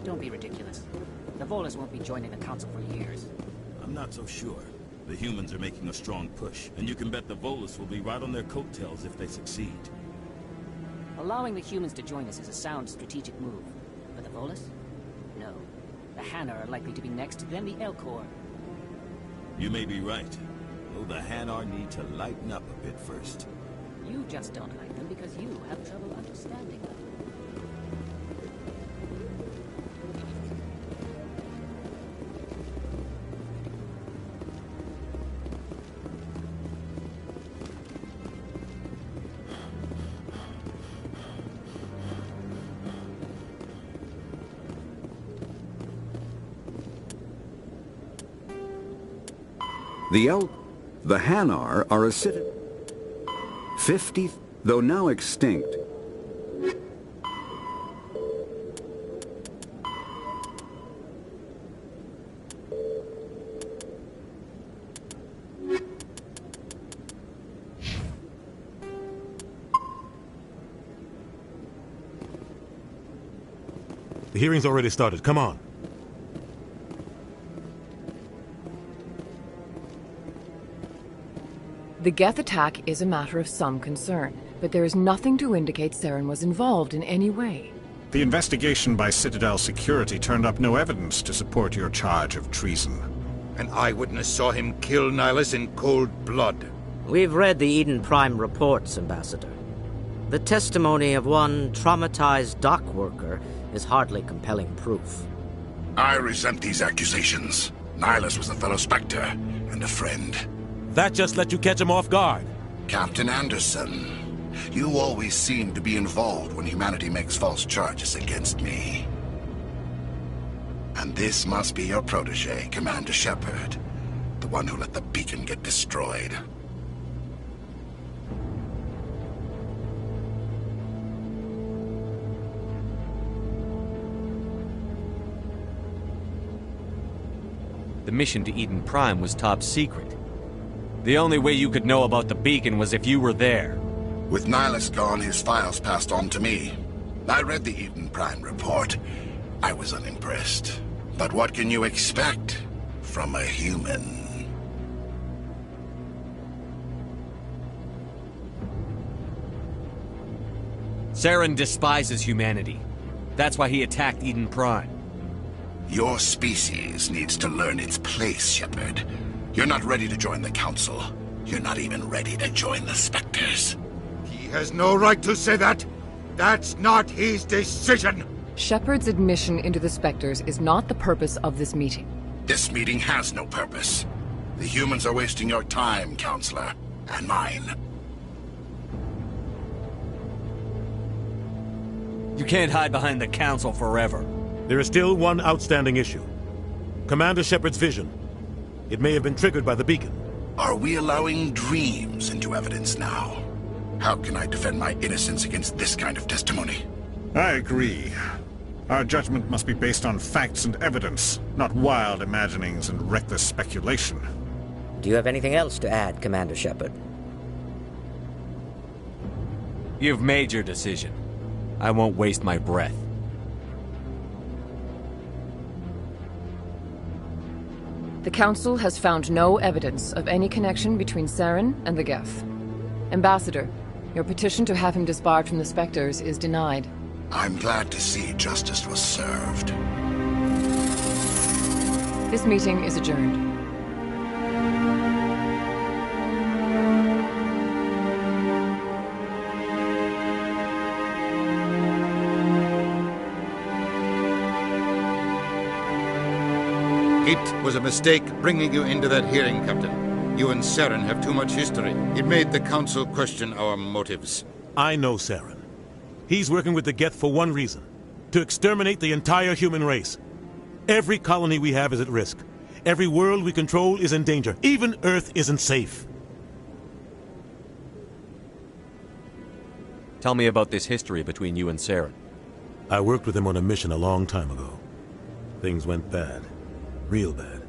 Don't be ridiculous. The Volus won't be joining the Council for years. I'm not so sure. The humans are making a strong push, and you can bet the Volus will be right on their coattails if they succeed. Allowing the humans to join us is a sound strategic move. But the Volus? No. The Hanar are likely to be next, then the Elcor. You may be right. Though the Hanar need to lighten up a bit first. You just don't like them because you have trouble understanding them. The Hanar are a citadel. 50, though now extinct. The hearing's already started. Come on. The Geth attack is a matter of some concern, but there is nothing to indicate Saren was involved in any way. The investigation by Citadel Security turned up no evidence to support your charge of treason. An eyewitness saw him kill Nihilus in cold blood. We've read the Eden Prime reports, Ambassador. The testimony of one traumatized dock worker is hardly compelling proof. I resent these accusations. Nihilus was a fellow Spectre and a friend. That just let you catch him off guard. Captain Anderson, you always seem to be involved when humanity makes false charges against me. And this must be your protege, Commander Shepard, the one who let the beacon get destroyed. The mission to Eden Prime was top secret. The only way you could know about the beacon was if you were there. With Nihilus gone, his files passed on to me. I read the Eden Prime report. I was unimpressed. But what can you expect from a human? Saren despises humanity. That's why he attacked Eden Prime. Your species needs to learn its place, Shepard. You're not ready to join the Council. You're not even ready to join the Spectres. He has no right to say that. That's not his decision. Shepard's admission into the Spectres is not the purpose of this meeting. This meeting has no purpose. The humans are wasting your time, Counselor, and mine. You can't hide behind the Council forever. There is still one outstanding issue. Commander Shepard's vision. It may have been triggered by the beacon. Are we allowing dreams into evidence now? How can I defend my innocence against this kind of testimony? I agree. Our judgment must be based on facts and evidence, not wild imaginings and reckless speculation. Do you have anything else to add, Commander Shepard? You've made your decision. I won't waste my breath. The Council has found no evidence of any connection between Saren and the Geth. Ambassador, your petition to have him disbarred from the Spectres is denied. I'm glad to see justice was served. This meeting is adjourned. It was a mistake bringing you into that hearing, Captain. You and Saren have too much history. It made the Council question our motives. I know Saren. He's working with the Geth for one reason. To exterminate the entire human race. Every colony we have is at risk. Every world we control is in danger. Even Earth isn't safe. Tell me about this history between you and Saren. I worked with him on a mission a long time ago. Things went bad. Real bad.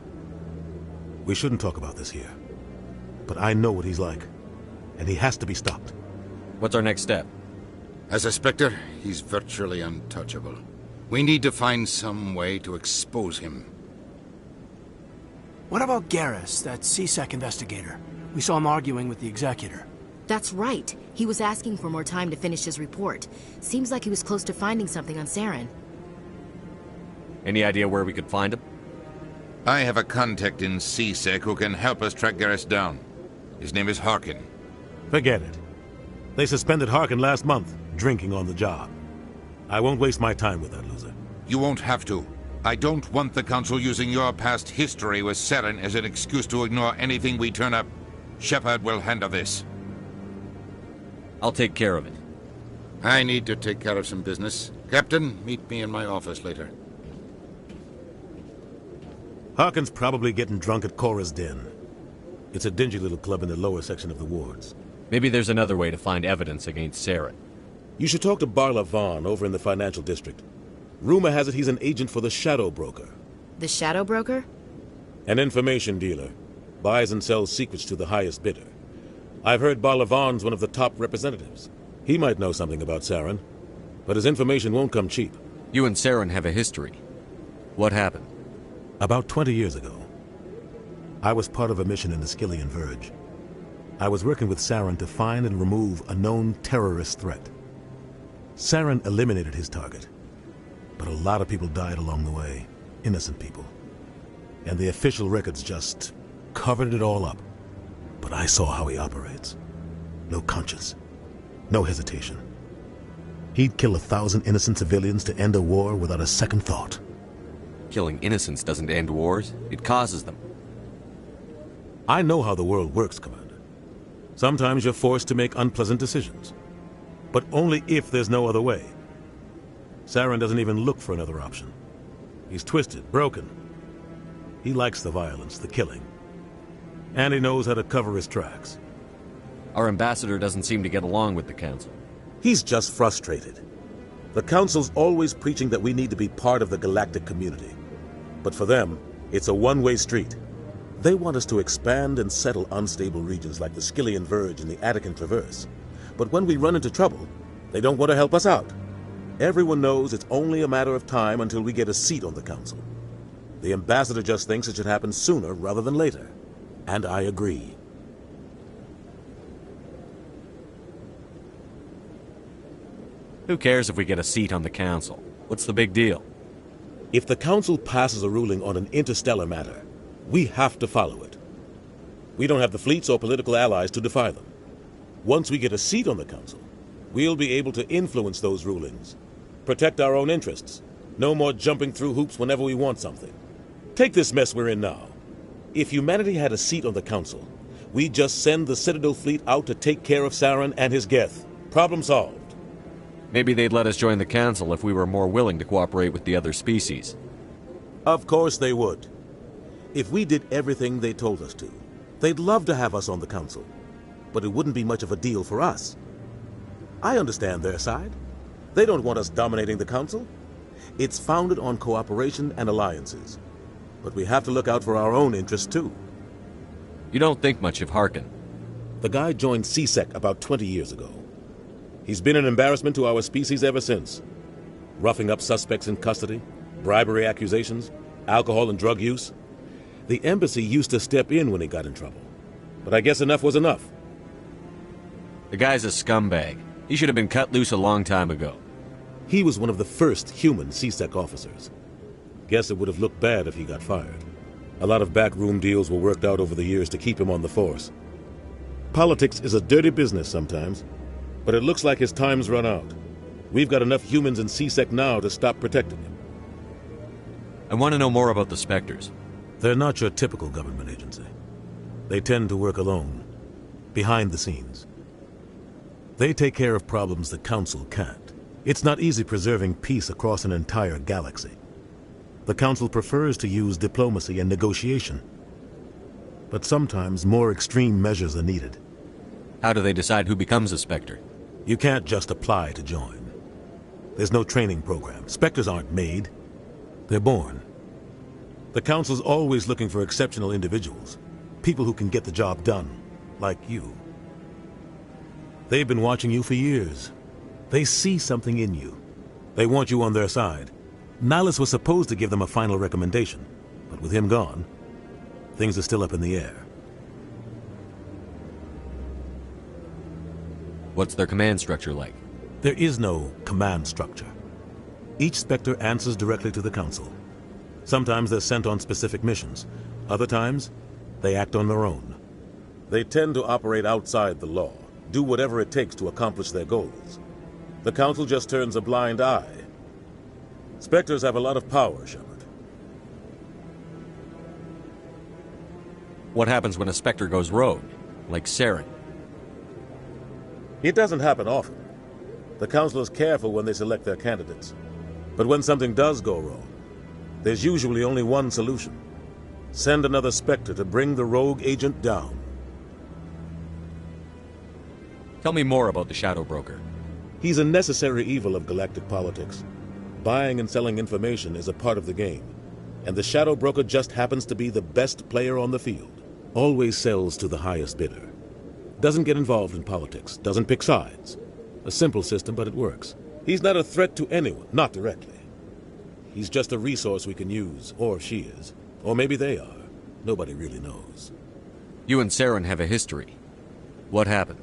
We shouldn't talk about this here. But I know what he's like. And he has to be stopped. What's our next step? As a Spectre, he's virtually untouchable. We need to find some way to expose him. What about Garrus, that CSEC investigator? We saw him arguing with the Executor. That's right. He was asking for more time to finish his report. Seems like he was close to finding something on Saren. Any idea where we could find him? I have a contact in CSEC who can help us track Garrus down. His name is Harkin. Forget it. They suspended Harkin last month, drinking on the job. I won't waste my time with that loser. You won't have to. I don't want the Council using your past history with Saren as an excuse to ignore anything we turn up. Shepard will handle this. I'll take care of it. I need to take care of some business. Captain, meet me in my office later. Harkin's probably getting drunk at Cora's Den. It's a dingy little club in the lower section of the wards. Maybe there's another way to find evidence against Saren. You should talk to Barla Vaughn over in the financial district. Rumor has it he's an agent for the Shadow Broker. The Shadow Broker? An information dealer. Buys and sells secrets to the highest bidder. I've heard Barla Vaughn's one of the top representatives. He might know something about Saren, but his information won't come cheap. You and Saren have a history. What happened? About 20 years ago, I was part of a mission in the Skillian Verge. I was working with Saren to find and remove a known terrorist threat. Saren eliminated his target, but a lot of people died along the way, innocent people. And the official records just covered it all up. But I saw how he operates. No conscience, no hesitation. He'd kill 1,000 innocent civilians to end a war without a second thought. Killing innocents doesn't end wars, it causes them. I know how the world works, Commander. Sometimes you're forced to make unpleasant decisions. But only if there's no other way. Saren doesn't even look for another option. He's twisted, broken. He likes the violence, the killing. And he knows how to cover his tracks. Our ambassador doesn't seem to get along with the Council. He's just frustrated. The Council's always preaching that we need to be part of the galactic community. But for them, it's a one-way street. They want us to expand and settle unstable regions like the Skillian Verge and the Attican Traverse. But when we run into trouble, they don't want to help us out. Everyone knows it's only a matter of time until we get a seat on the Council. The ambassador just thinks it should happen sooner rather than later. And I agree. Who cares if we get a seat on the Council? What's the big deal? If the Council passes a ruling on an interstellar matter, we have to follow it. We don't have the fleets or political allies to defy them. Once we get a seat on the council, we'll be able to influence those rulings. Protect our own interests. No more jumping through hoops whenever we want something. Take this mess we're in now. If humanity had a seat on the council, we'd just send the Citadel fleet out to take care of Saren and his Geth. Problem solved. Maybe they'd let us join the council if we were more willing to cooperate with the other species. Of course they would. If we did everything they told us to, they'd love to have us on the council. But it wouldn't be much of a deal for us. I understand their side. They don't want us dominating the council. It's founded on cooperation and alliances. But we have to look out for our own interests too. You don't think much of Harkin. The guy joined CSEC about 20 years ago. He's been an embarrassment to our species ever since. Roughing up suspects in custody, bribery accusations, alcohol and drug use. The embassy used to step in when he got in trouble. But I guess enough was enough. The guy's a scumbag. He should have been cut loose a long time ago. He was one of the first human CSEC officers. Guess it would have looked bad if he got fired. A lot of backroom deals were worked out over the years to keep him on the force. Politics is a dirty business sometimes, but it looks like his time's run out. We've got enough humans in CSEC now to stop protecting him. I want to know more about the Spectres. They're not your typical government agency. They tend to work alone, behind the scenes. They take care of problems the Council can't. It's not easy preserving peace across an entire galaxy. The Council prefers to use diplomacy and negotiation. But sometimes more extreme measures are needed. How do they decide who becomes a Spectre? You can't just apply to join. There's no training program. Spectres aren't made. They're born. The Council's always looking for exceptional individuals. People who can get the job done, like you. They've been watching you for years. They see something in you. They want you on their side. Nihilus was supposed to give them a final recommendation, but with him gone, things are still up in the air. What's their command structure like? There is no command structure. Each Spectre answers directly to the Council. Sometimes they're sent on specific missions. Other times, they act on their own. They tend to operate outside the law, do whatever it takes to accomplish their goals. The Council just turns a blind eye. Spectres have a lot of power, Shepard. What happens when a Spectre goes rogue, like Saren? It doesn't happen often. The Council is careful when they select their candidates. But when something does go wrong, there's usually only one solution. Send another Spectre to bring the rogue agent down. Tell me more about the Shadow Broker. He's a necessary evil of galactic politics. Buying and selling information is a part of the game, and the Shadow Broker just happens to be the best player on the field. Always sells to the highest bidder. Doesn't get involved in politics, doesn't pick sides. A simple system, but it works. He's not a threat to anyone, not directly. He's just a resource we can use, or she is. Or maybe they are. Nobody really knows. You and Saren have a history. What happened?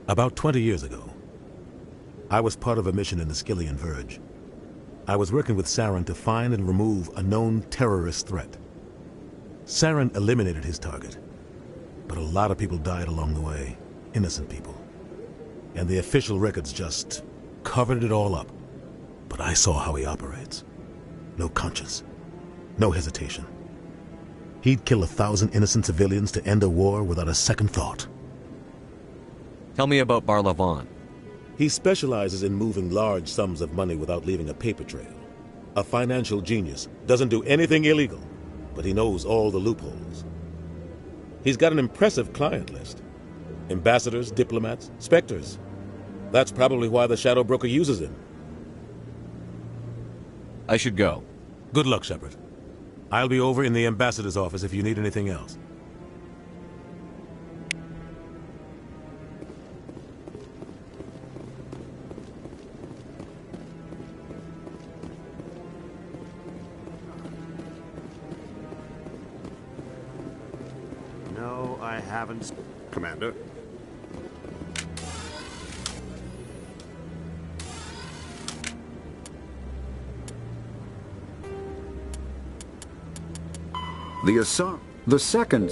About 20 years ago, I was part of a mission in the Skillian Verge. I was working with Saren to find and remove a known terrorist threat. Saren eliminated his target, but a lot of people died along the way, innocent people. And the official records just covered it all up. But I saw how he operates. No conscience, no hesitation. He'd kill 1,000 innocent civilians to end a war without a second thought. Tell me about Barlavon. He specializes in moving large sums of money without leaving a paper trail. A financial genius, doesn't do anything illegal, but he knows all the loopholes. He's got an impressive client list. Ambassadors, diplomats, Spectres. That's probably why the Shadow Broker uses him. I should go. Good luck, Shepard. I'll be over in the ambassador's office if you need anything else. No, I haven't, Commander. The second.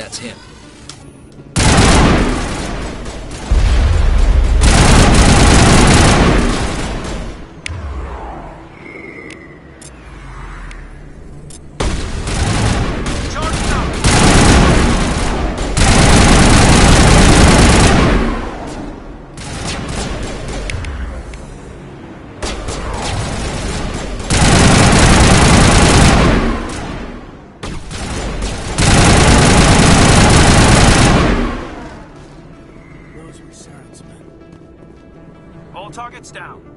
That's him. All targets down.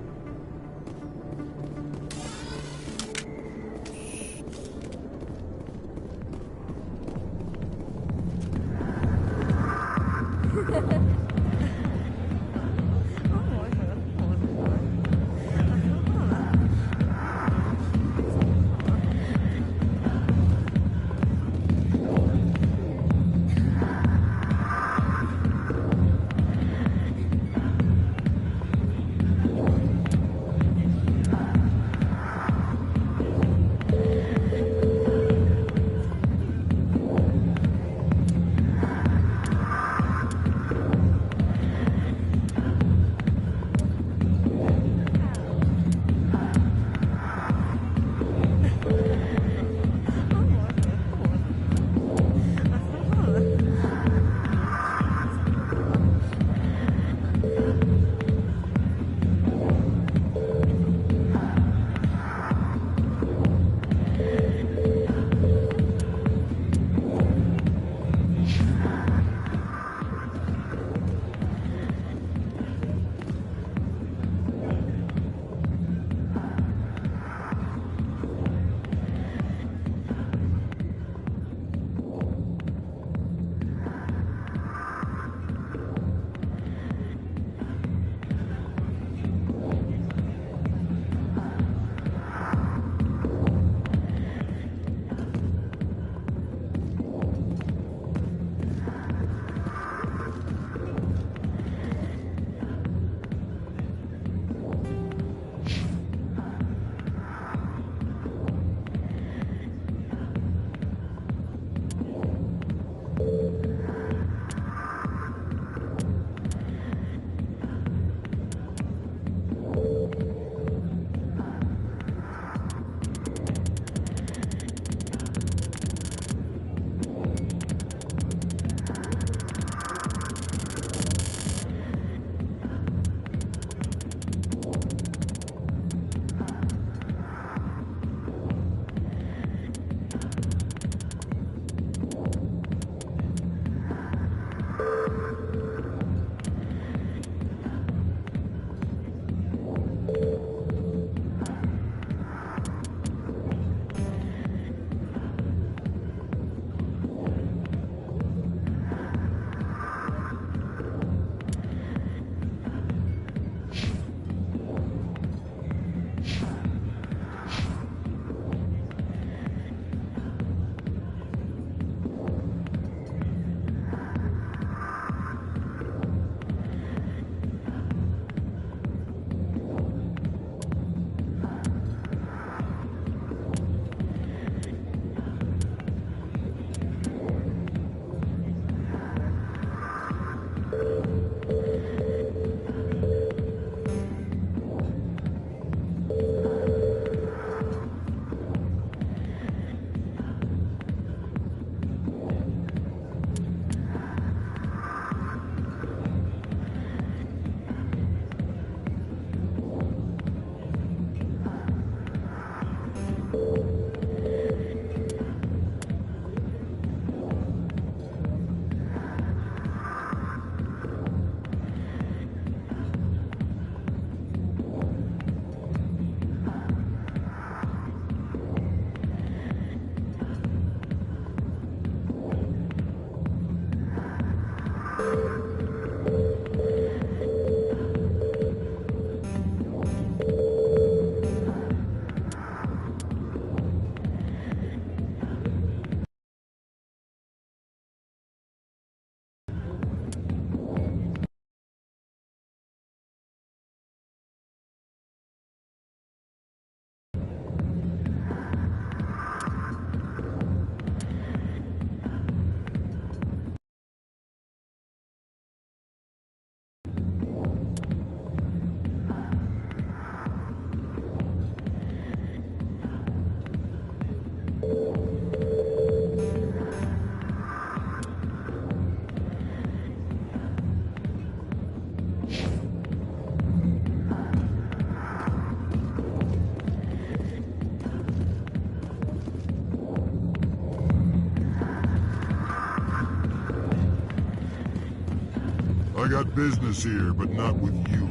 got business here, but not with you.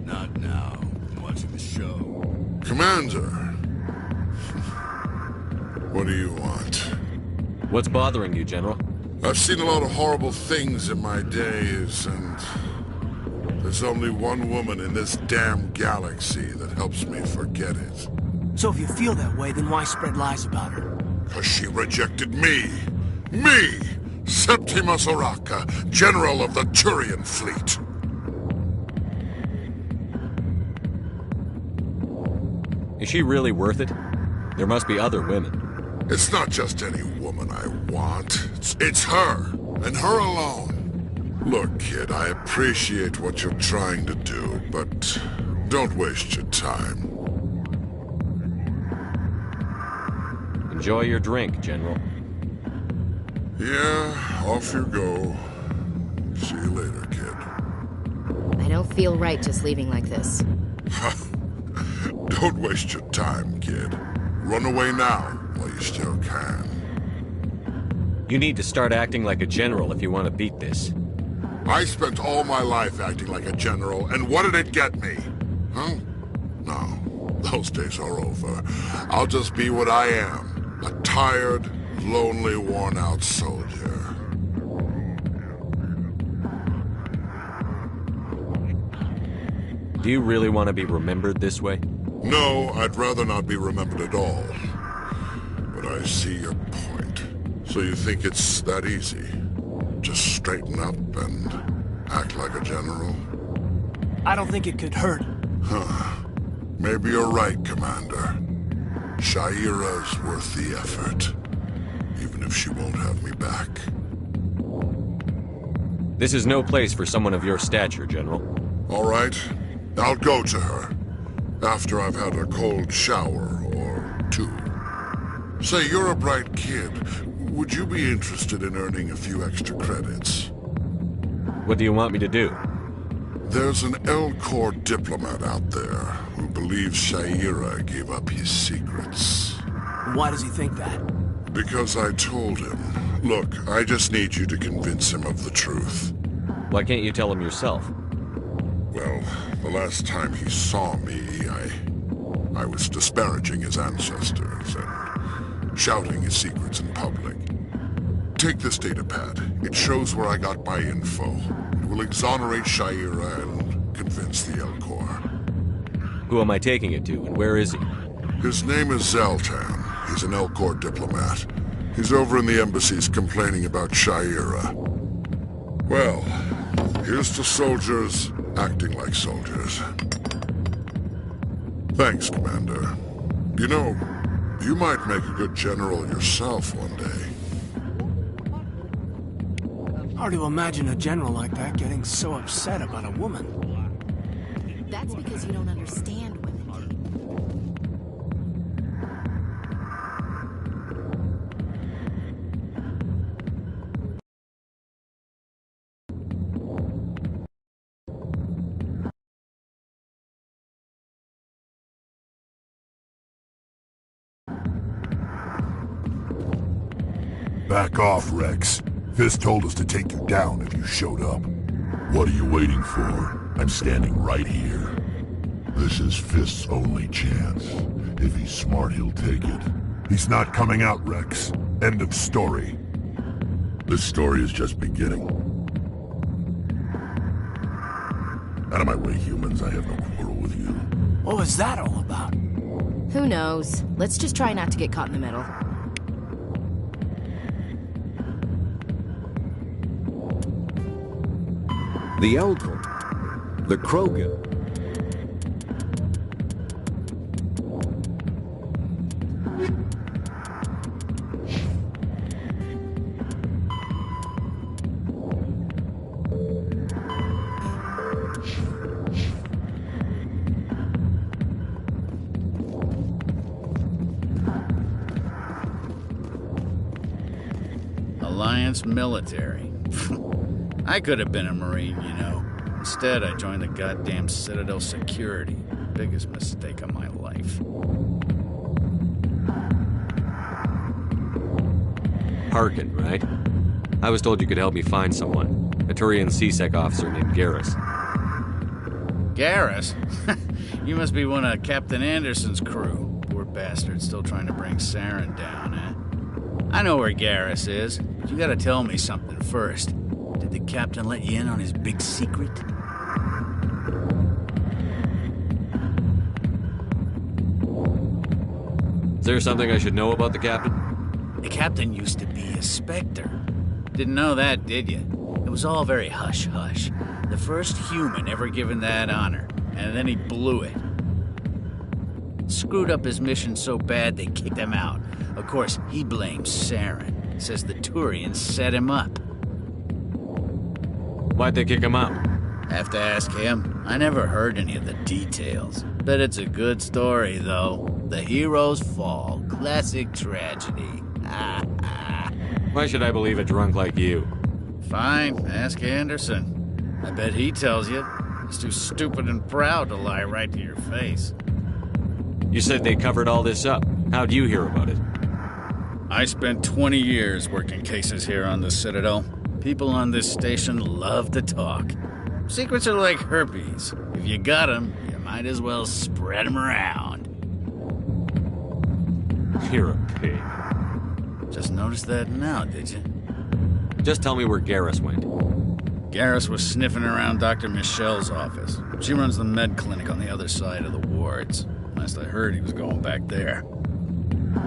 Not now. I'm watching the show. Commander! What do you want? What's bothering you, General? I've seen a lot of horrible things in my days, and there's only one woman in this damn galaxy that helps me forget it. So if you feel that way, then why spread lies about her? 'Cause she rejected me! Me! Septimus Oraka, General of the Turian Fleet! Is she really worth it? There must be other women. It's not just any woman I want. It's her, and her alone. Look, kid, I appreciate what you're trying to do, but don't waste your time. Enjoy your drink, General. Yeah, off you go. See you later, kid. I don't feel right just leaving like this. Don't waste your time, kid. Run away now, while you still can. You need to start acting like a general if you want to beat this. I spent all my life acting like a general, and what did it get me? Huh? No, those days are over. I'll just be what I am. A tired, lonely, worn-out soldier. Do you really want to be remembered this way? No, I'd rather not be remembered at all. But I see your point. So you think it's that easy? Just straighten up and act like a general? I don't think it could hurt. Huh. Maybe you're right, Commander. Shaira's worth the effort. Even if she won't have me back. This is no place for someone of your stature, General. All right. I'll go to her. After I've had a cold shower or two. Say, you're a bright kid. Would you be interested in earning a few extra credits? What do you want me to do? There's an L-Corps diplomat out there who believes Shaira gave up his secrets. Why does he think that? Because I told him. Look, I just need you to convince him of the truth. Why can't you tell him yourself? Well, the last time he saw me, I was disparaging his ancestors and shouting his secrets in public. Take this datapad. It shows where I got my info. It will exonerate Shaira and convince the L-Corps. Who am I taking it to, and where is he? His name is Zoltan. He's an L-Corps diplomat. He's over in the embassies complaining about Shaira. Well, here's to soldiers acting like soldiers. Thanks, Commander. You know, you might make a good general yourself one day. Hard to imagine a general like that getting so upset about a woman. That's because you don't understand women. Back off, Rex. Fist told us to take you down if you showed up. What are you waiting for? I'm standing right here. This is Fist's only chance. If he's smart, he'll take it. He's not coming out, Rex. End of story. This story is just beginning. Out of my way, humans. I have no quarrel with you. What was that all about? Who knows? Let's just try not to get caught in the middle. The L-Corps. The Krogan. Alliance military. I could have been a Marine, you know. Instead, I joined the goddamn Citadel security. Biggest mistake of my life. Harkin, right? I was told you could help me find someone. A Turian C-Sec officer named Garrus. Garrus? You must be one of Captain Anderson's crew. Poor bastard, still trying to bring Saren down, eh? I know where Garrus is, but you gotta tell me something first. Did the captain let you in on his big secret? Is there something I should know about the captain? The captain used to be a Spectre. Didn't know that, did you? It was all very hush-hush. The first human ever given that honor, and then he blew it. Screwed up his mission so bad they kicked him out. Of course, he blames Saren. Says the Turians set him up. Why'd they kick him out? Have to ask him. I never heard any of the details. Bet it's a good story, though. The heroes fall. Classic tragedy. Why should I believe a drunk like you? Fine, ask Anderson. I bet he tells you. He's too stupid and proud to lie right to your face. You said they covered all this up. How'd you hear about it? I spent 20 years working cases here on the Citadel. People on this station love to talk. Secrets are like herpes. If you got them, you might as well spread them around. You're a pig. Just noticed that now, did you? Just tell me where Garrus went. Garrus was sniffing around Dr. Michelle's office. She runs the med clinic on the other side of the wards. Last I heard, he was going back there.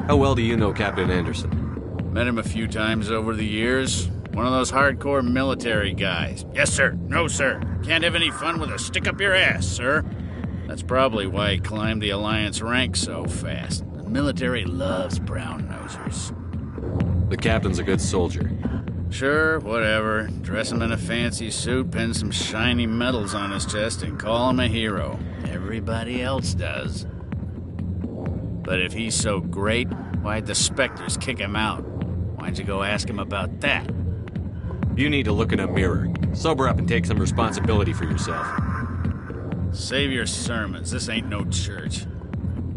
How well do you know Captain Anderson? Met him a few times over the years. One of those hardcore military guys. Yes, sir. No, sir. Can't have any fun with a stick up your ass, sir. That's probably why he climbed the Alliance ranks so fast. The military loves brown-nosers. The captain's a good soldier. Sure, whatever. Dress him in a fancy suit, pin some shiny medals on his chest, and call him a hero. Everybody else does. But if he's so great, why'd the Spectres kick him out? Why'd you go ask him about that? You need to look in a mirror. Sober up and take some responsibility for yourself. Save your sermons. This ain't no church.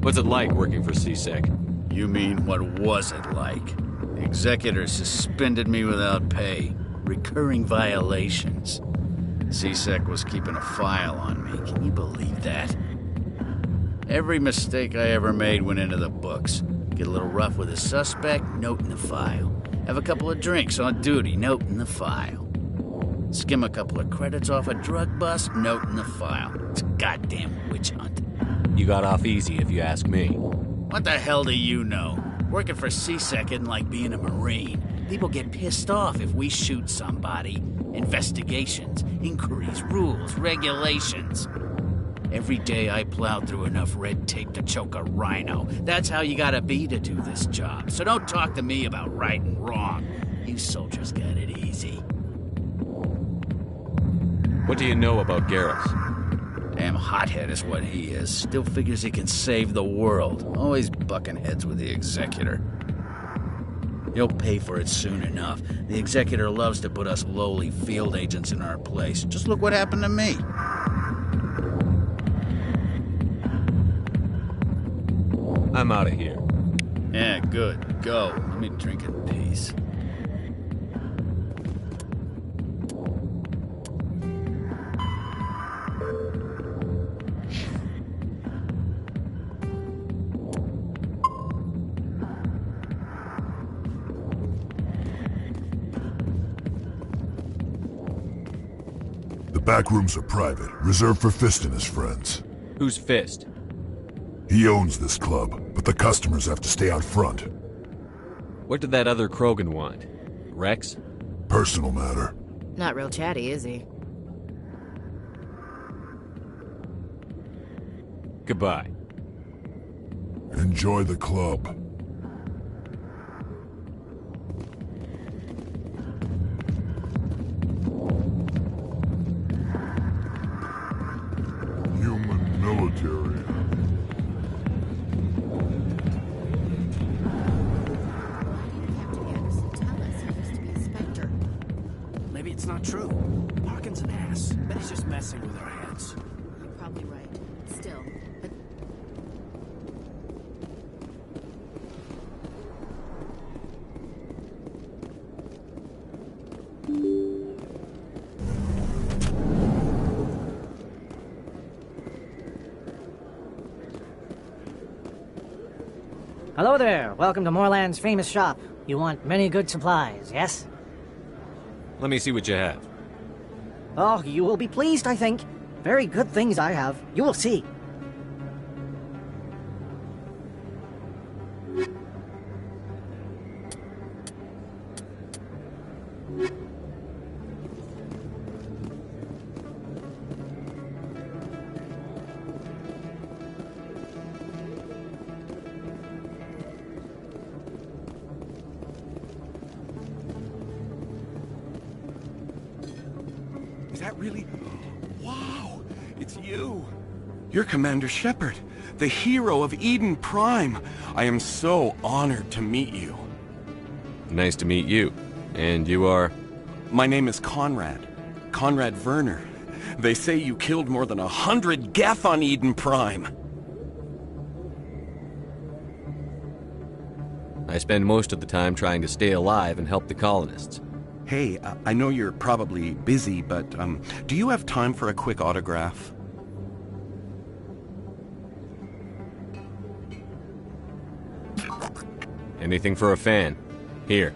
What's it like working for C-Sec? You mean, what was it like? The executor suspended me without pay. Recurring violations. C-Sec was keeping a file on me. Can you believe that? Every mistake I ever made went into the books. Get a little rough with a suspect, note in the file. Have a couple of drinks on duty, note in the file. Skim a couple of credits off a drug bust, note in the file. It's a goddamn witch hunt. You got off easy, if you ask me. What the hell do you know? Working for C-Sec isn't like being a Marine. People get pissed off if we shoot somebody. Investigations, inquiries, rules, regulations. Every day I plowed through enough red tape to choke a rhino. That's how you gotta be to do this job. So don't talk to me about right and wrong. You soldiers got it easy. What do you know about Garrus? Damn hothead is what he is. Still figures he can save the world. Always bucking heads with the Executor. He'll pay for it soon enough. The Executor loves to put us lowly field agents in our place. Just look what happened to me. I'm out of here. Yeah, good. Go. Let me drink in peace. The back rooms are private, reserved for Fist and his friends. Who's Fist? He owns this club, but the customers have to stay out front. What did that other Krogan want? Rex? Personal matter. Not real chatty, is he? Goodbye. Enjoy the club. Human military. Maybe it's not true. Harkin's an ass. Bet he's just messing with our heads. You're probably right. Still, but... Hello there. Welcome to Moorland's famous shop. You want many good supplies, yes? Let me see what you have. Oh, you will be pleased, I think. Very good things I have. You will see. Is that really... Wow! It's you! You're Commander Shepard, the hero of Eden Prime. I am so honored to meet you. Nice to meet you. And you are? My name is Conrad. Conrad Werner. They say you killed more than 100 Geth on Eden Prime. I spend most of the time trying to stay alive and help the colonists. Hey, I know you're probably busy, but do you have time for a quick autograph? Anything for a fan. Here.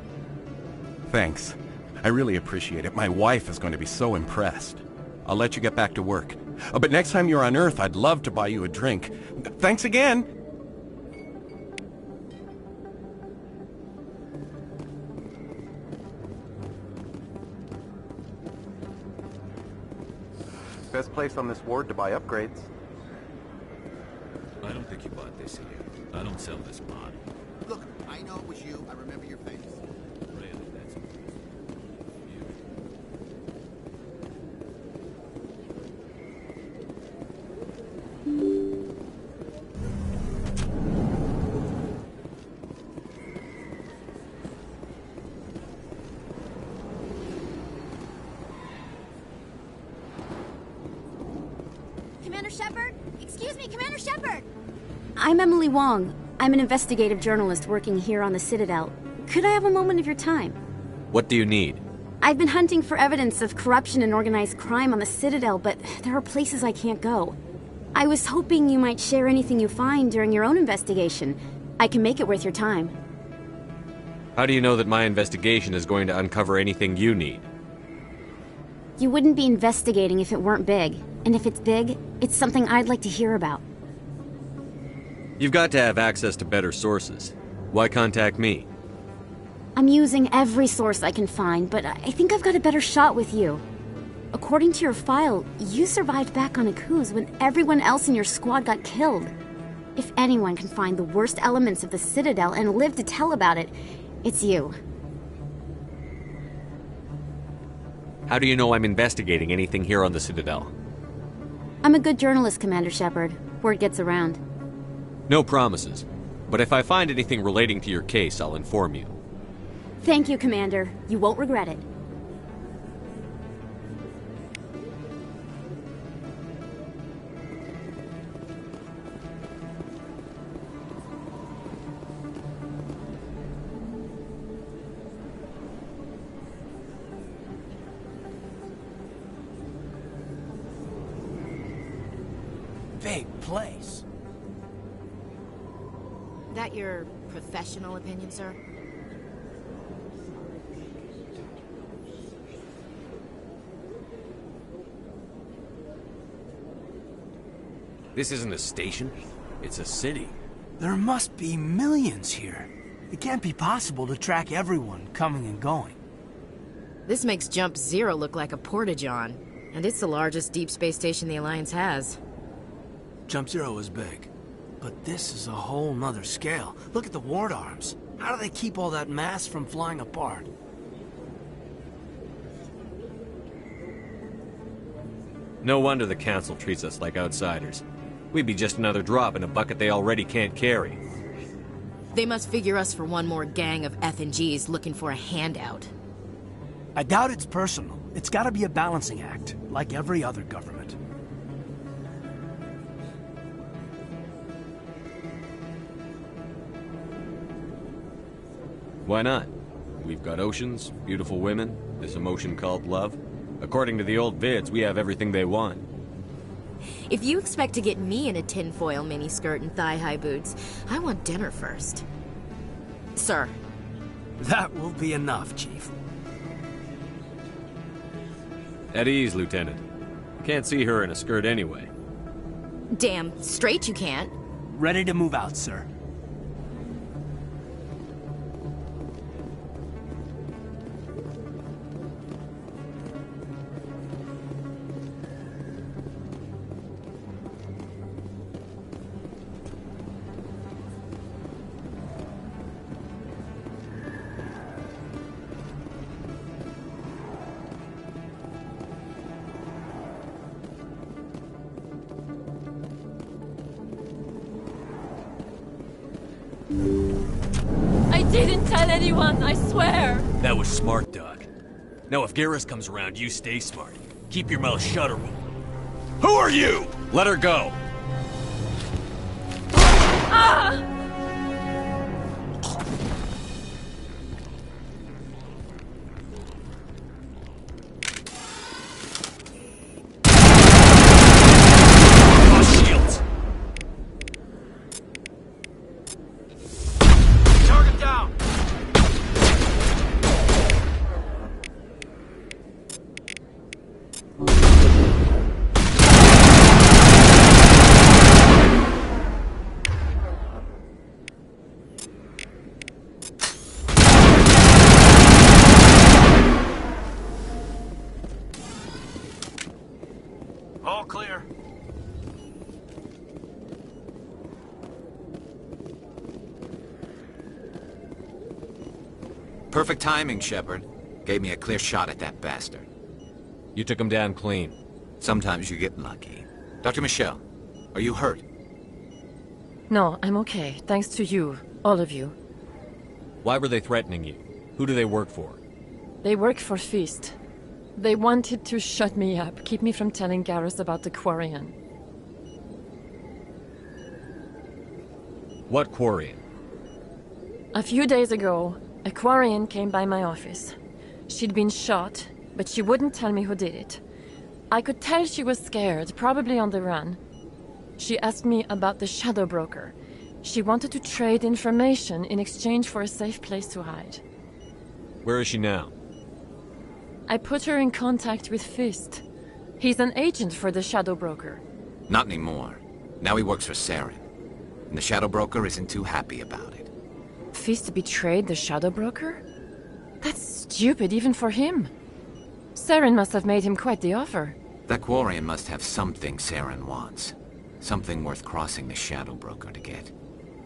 Thanks. I really appreciate it. My wife is going to be so impressed. I'll let you get back to work. But next time you're on Earth, I'd love to buy you a drink. Thanks again! Best place on this ward to buy upgrades. I don't think you bought this here. I don't sell this mod. Look, I know it was you. I remember your face. Really, that's Commander Shepard? Excuse me, Commander Shepard! I'm Emily Wong. I'm an investigative journalist working here on the Citadel. Could I have a moment of your time? What do you need? I've been hunting for evidence of corruption and organized crime on the Citadel, but there are places I can't go. I was hoping you might share anything you find during your own investigation. I can make it worth your time. How do you know that my investigation is going to uncover anything you need? You wouldn't be investigating if it weren't big. And if it's big, it's something I'd like to hear about. You've got to have access to better sources. Why contact me? I'm using every source I can find, but I think I've got a better shot with you. According to your file, you survived back on Akuz when everyone else in your squad got killed. If anyone can find the worst elements of the Citadel and live to tell about it, it's you. How do you know I'm investigating anything here on the Citadel? I'm a good journalist, Commander Shepard. Word gets around. No promises. But if I find anything relating to your case, I'll inform you. Thank you, Commander. You won't regret it. Big place. That your professional opinion, sir? This isn't a station. It's a city. There must be millions here. It can't be possible to track everyone coming and going. This makes Jump Zero look like a porta-john, and it's the largest deep space station the Alliance has. Jump Zero is big, but this is a whole nother scale. Look at the ward arms. How do they keep all that mass from flying apart? No wonder the Council treats us like outsiders. We'd be just another drop in a bucket they already can't carry. They must figure us for one more gang of F&Gs looking for a handout. I doubt it's personal. It's gotta be a balancing act, like every other government. Why not? We've got oceans, beautiful women, this emotion called love. According to the old vids, we have everything they want. If you expect to get me in a tinfoil miniskirt and thigh-high boots, I want dinner first. Sir. That will be enough, Chief. At ease, Lieutenant. I can't see her in a skirt anyway. Damn straight you can't. Ready to move out, sir. I didn't tell anyone, I swear! That was smart, Doc. Now if Garrus comes around, you stay smart. Keep your mouth shut or we'll... Who are you? Let her go. Ah! All clear. Perfect timing, Shepard. Gave me a clear shot at that bastard. You took him down clean. Sometimes you get lucky. Dr. Michelle, are you hurt? No, I'm okay, thanks to you, all of you. Why were they threatening you? Who do they work for? They work for Feast. They wanted to shut me up, keep me from telling Garrus about the Quarian. What Quarian? A few days ago, a Quarian came by my office. She'd been shot, but she wouldn't tell me who did it. I could tell she was scared, probably on the run. She asked me about the Shadow Broker. She wanted to trade information in exchange for a safe place to hide. Where is she now? I put her in contact with Fist. He's an agent for the Shadow Broker. Not anymore. Now he works for Saren. And the Shadow Broker isn't too happy about it. Fist betrayed the Shadow Broker? That's stupid even for him. Saren must have made him quite the offer. That Quarian must have something Saren wants. Something worth crossing the Shadow Broker to get.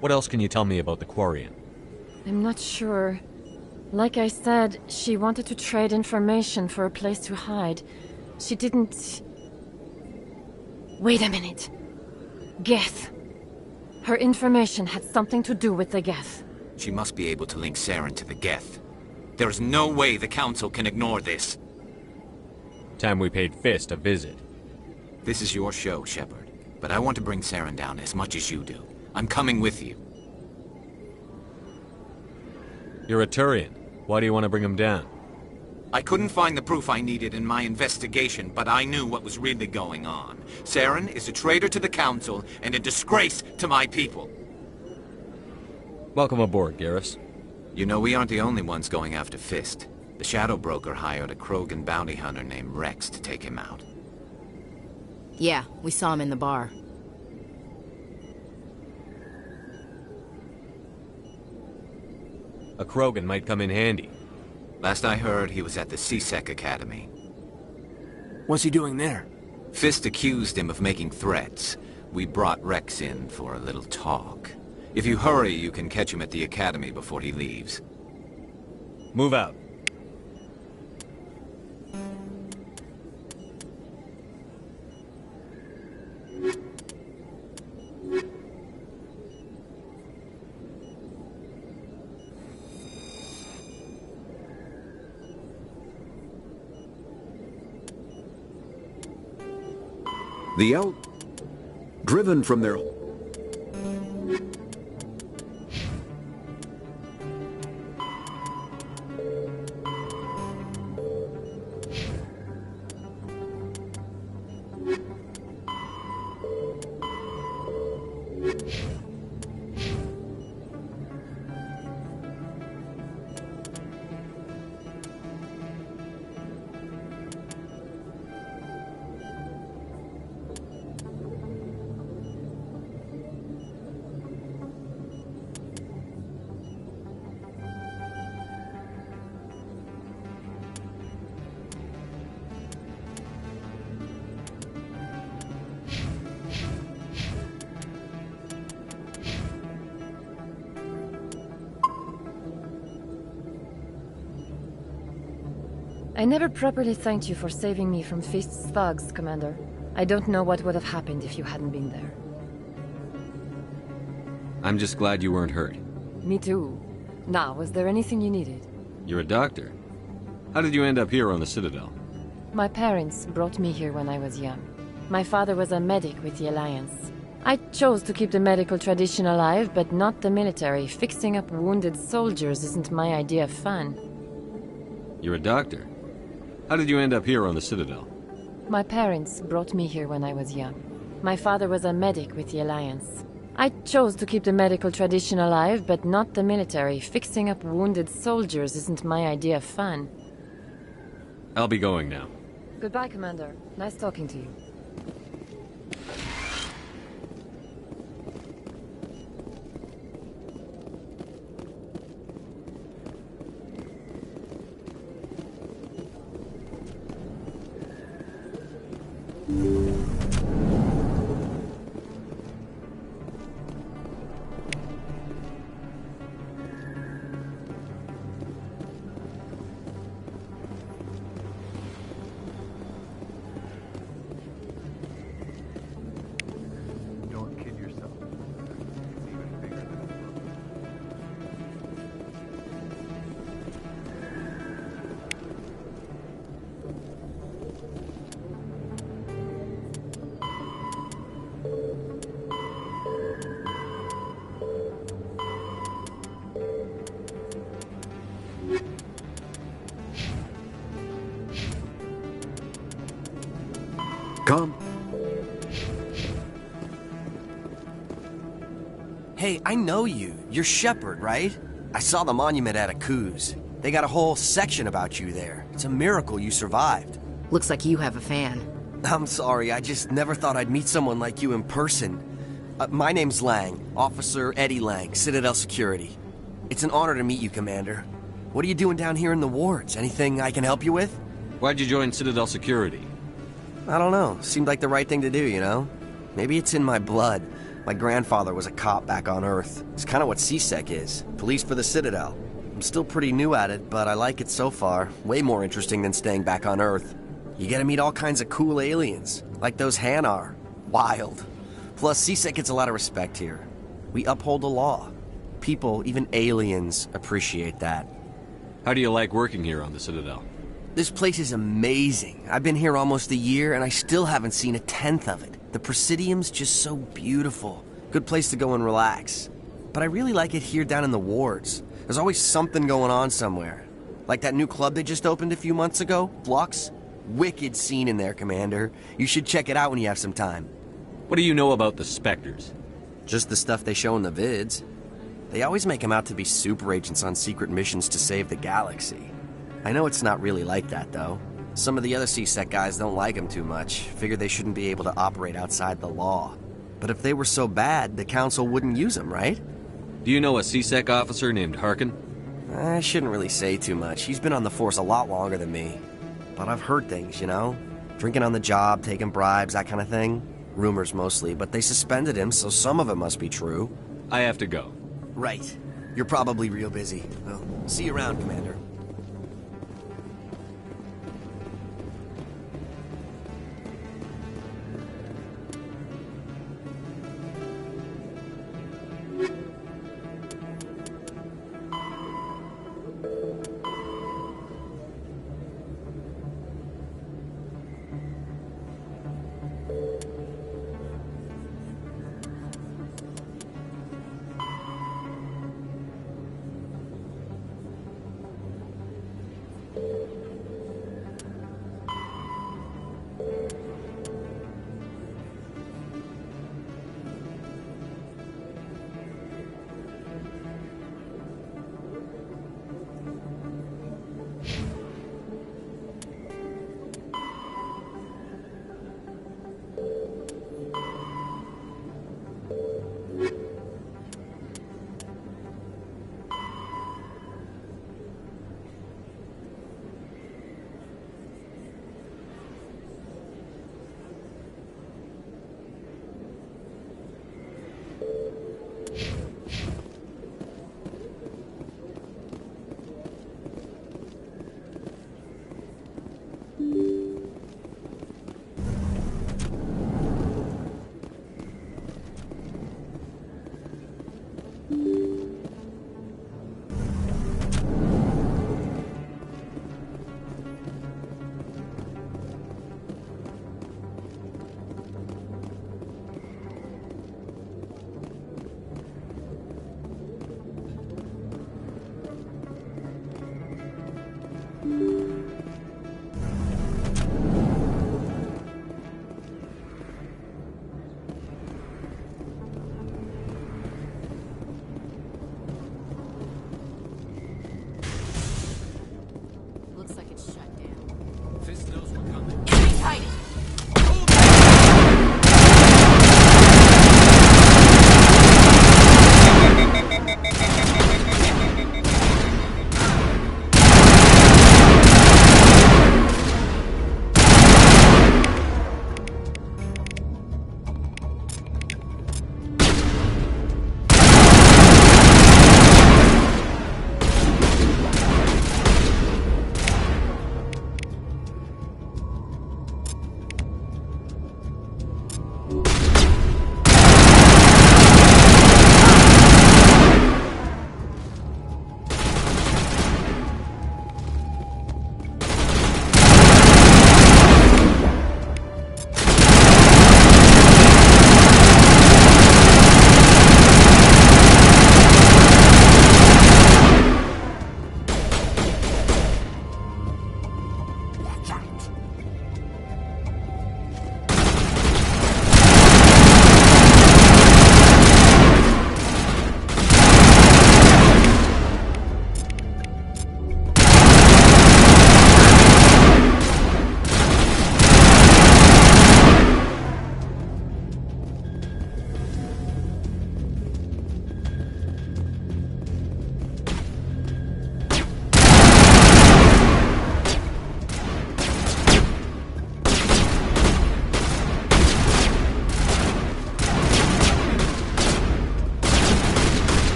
What else can you tell me about the Quarian? I'm not sure. Like I said, she wanted to trade information for a place to hide. She didn't... Wait a minute. Geth. Her information had something to do with the Geth. She must be able to link Saren to the Geth. There is no way the Council can ignore this. Time we paid Fist a visit. This is your show, Shepard. But I want to bring Saren down as much as you do. I'm coming with you. You're a Turian. Why do you want to bring him down? I couldn't find the proof I needed in my investigation, but I knew what was really going on. Saren is a traitor to the Council and a disgrace to my people. Welcome aboard, Garrus. You know, we aren't the only ones going after Fist. The Shadow Broker hired a Krogan bounty hunter named Rex to take him out. Yeah, we saw him in the bar. A Krogan might come in handy. Last I heard, he was at the CSEC Academy. What's he doing there? Fist accused him of making threats. We brought Rex in for a little talk. If you hurry, you can catch him at the Academy before he leaves. Move out. The elk, driven from their... I never properly thanked you for saving me from Fist's thugs, Commander. I don't know what would have happened if you hadn't been there. I'm just glad you weren't hurt. Me too. Now, was there anything you needed? You're a doctor. How did you end up here on the Citadel? My parents brought me here when I was young. My father was a medic with the Alliance. I chose to keep the medical tradition alive, but not the military. Fixing up wounded soldiers isn't my idea of fun. You're a doctor. How did you end up here on the Citadel? My parents brought me here when I was young. My father was a medic with the Alliance. I chose to keep the medical tradition alive, but not the military. Fixing up wounded soldiers isn't my idea of fun. I'll be going now. Goodbye, Commander. Nice talking to you. Come. Hey, I know you. You're Shepard, right? I saw the monument at Aku's. They got a whole section about you there. It's a miracle you survived. Looks like you have a fan. I'm sorry, I just never thought I'd meet someone like you in person. My name's Lang, Officer Eddie Lang, Citadel Security. It's an honor to meet you, Commander. What are you doing down here in the wards? Anything I can help you with? Why'd you join Citadel Security? I don't know. Seemed like the right thing to do, you know? Maybe it's in my blood. My grandfather was a cop back on Earth. It's kind of what CSEC is. Police for the Citadel. I'm still pretty new at it, but I like it so far. Way more interesting than staying back on Earth. You get to meet all kinds of cool aliens, like those Hanar. Wild. Plus, CSEC gets a lot of respect here. We uphold the law. People, even aliens, appreciate that. How do you like working here on the Citadel? This place is amazing. I've been here almost a year, and I still haven't seen a tenth of it. The Presidium's just so beautiful. Good place to go and relax. But I really like it here down in the wards. There's always something going on somewhere. Like that new club they just opened a few months ago, Flux. Wicked scene in there, Commander. You should check it out when you have some time. What do you know about the Spectres? Just the stuff they show in the vids. They always make them out to be super agents on secret missions to save the galaxy. I know it's not really like that, though. Some of the other CSEC guys don't like them too much, figure they shouldn't be able to operate outside the law. But if they were so bad, the Council wouldn't use them, right? Do you know a CSEC officer named Harkin? I shouldn't really say too much. He's been on the force a lot longer than me. But I've heard things, you know? Drinking on the job, taking bribes, that kind of thing. Rumors mostly, but they suspended him, so some of it must be true. I have to go. Right. You're probably real busy. Well, see you around, Commander.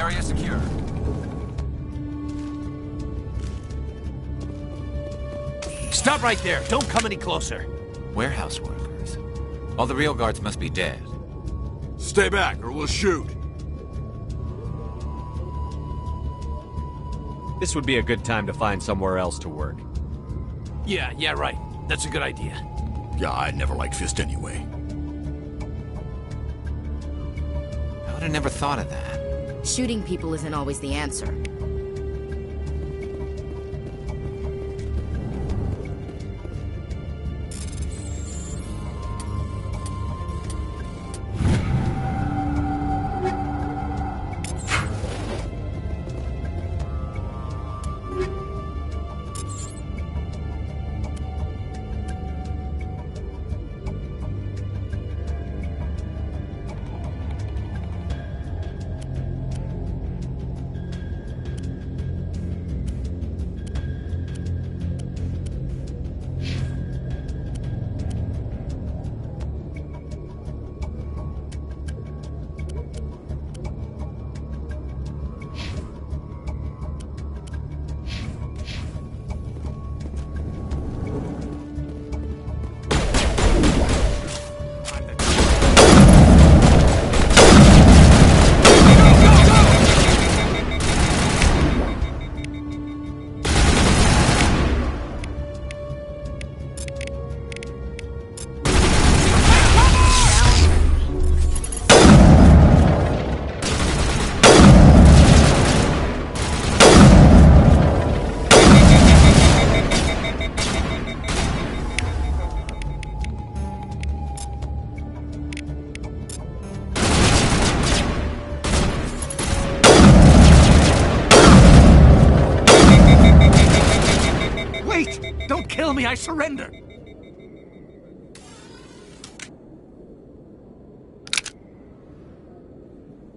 Area secure. Stop right there. Don't come any closer. Warehouse workers. All the real guards must be dead. Stay back or we'll shoot. This would be a good time to find somewhere else to work. Yeah, right. That's a good idea. Yeah, I never liked Fist anyway. I would have never thought of that. Shooting people isn't always the answer. Don't kill me, I surrender!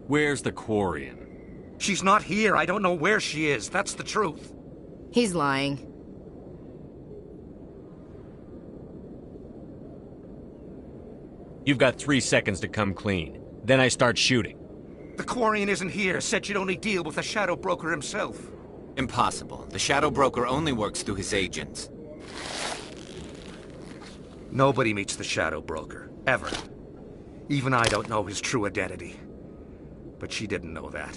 Where's the Quarian? She's not here. I don't know where she is. That's the truth. He's lying. You've got 3 seconds to come clean. Then I start shooting. The Quarian isn't here. Said you'd only deal with the Shadow Broker himself. Impossible. The Shadow Broker only works through his agents. Nobody meets the Shadow Broker. Ever. Even I don't know his true identity. But she didn't know that.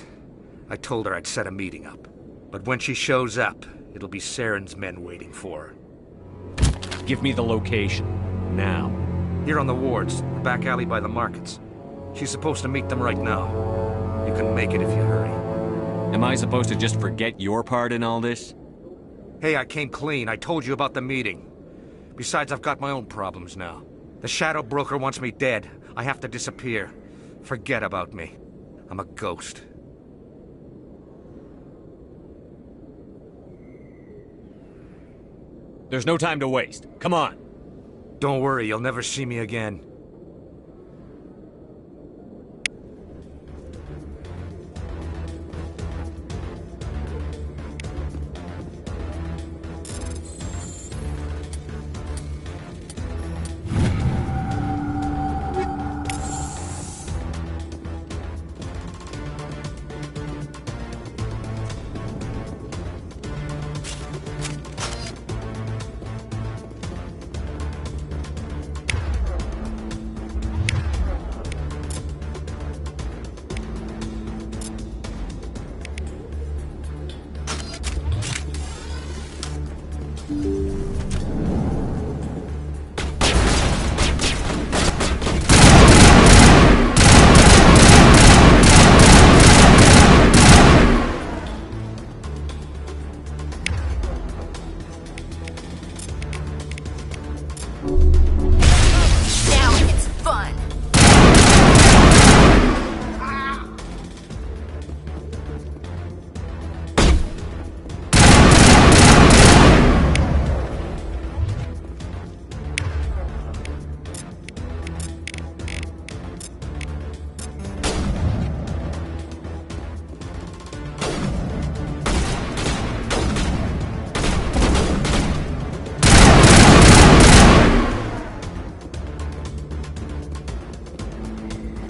I told her I'd set a meeting up. But when she shows up, it'll be Saren's men waiting for her. Give me the location. Now. Here on the wards, the back alley by the markets. She's supposed to meet them right now. You can make it if you hurry. Am I supposed to just forget your part in all this? Hey, I came clean. I told you about the meeting. Besides, I've got my own problems now. The Shadow Broker wants me dead. I have to disappear. Forget about me. I'm a ghost. There's no time to waste. Come on. Don't worry, you'll never see me again.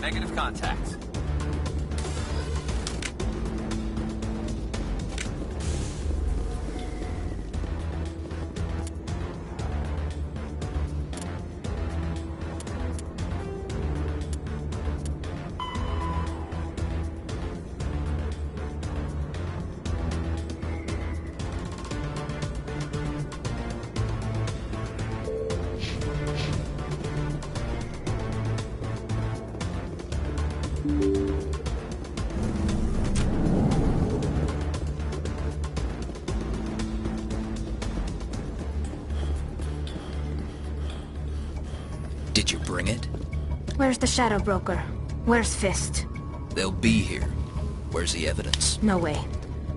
Negative contact. bring it? Where's the Shadow Broker? Where's Fist? They'll be here. Where's the evidence? No way.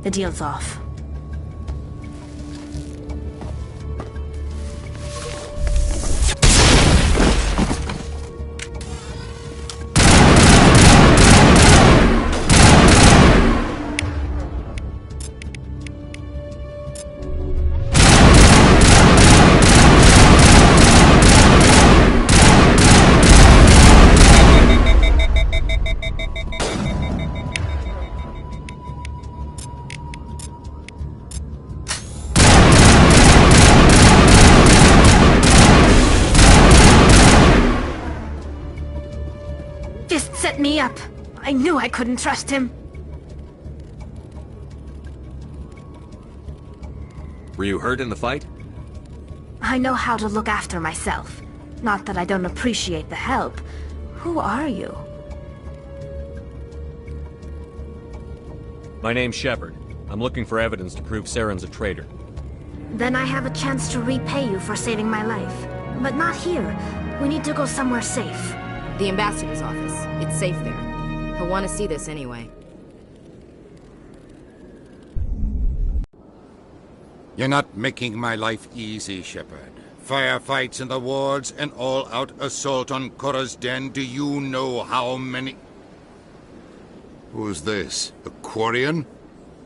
The deal's off. Set me up. I knew I couldn't trust him. Were you hurt in the fight? I know how to look after myself. Not that I don't appreciate the help. Who are you? My name's Shepard. I'm looking for evidence to prove Saren's a traitor. Then I have a chance to repay you for saving my life. But not here. We need to go somewhere safe. The ambassador's office. It's safe there. He'll want to see this anyway. You're not making my life easy, Shepard. Firefights in the wards, an all-out assault on Korra's den. Do you know how many... Who's this? A Quarian?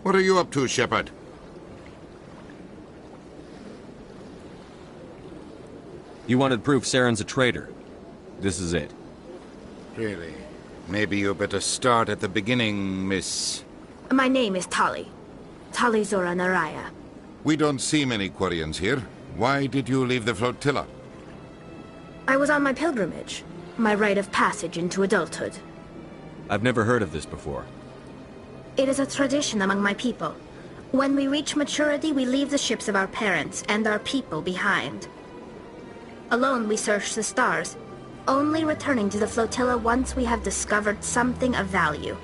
What are you up to, Shepard? You wanted proof Saren's a traitor. This is it. Really? Maybe you better start at the beginning, Miss... My name is Tali. Tali Zora Naraya. We don't see many Quarians here. Why did you leave the flotilla? I was on my pilgrimage. My rite of passage into adulthood. I've never heard of this before. It is a tradition among my people. When we reach maturity, we leave the ships of our parents and our people behind. Alone, we search the stars, only returning to the flotilla once we have discovered something of value.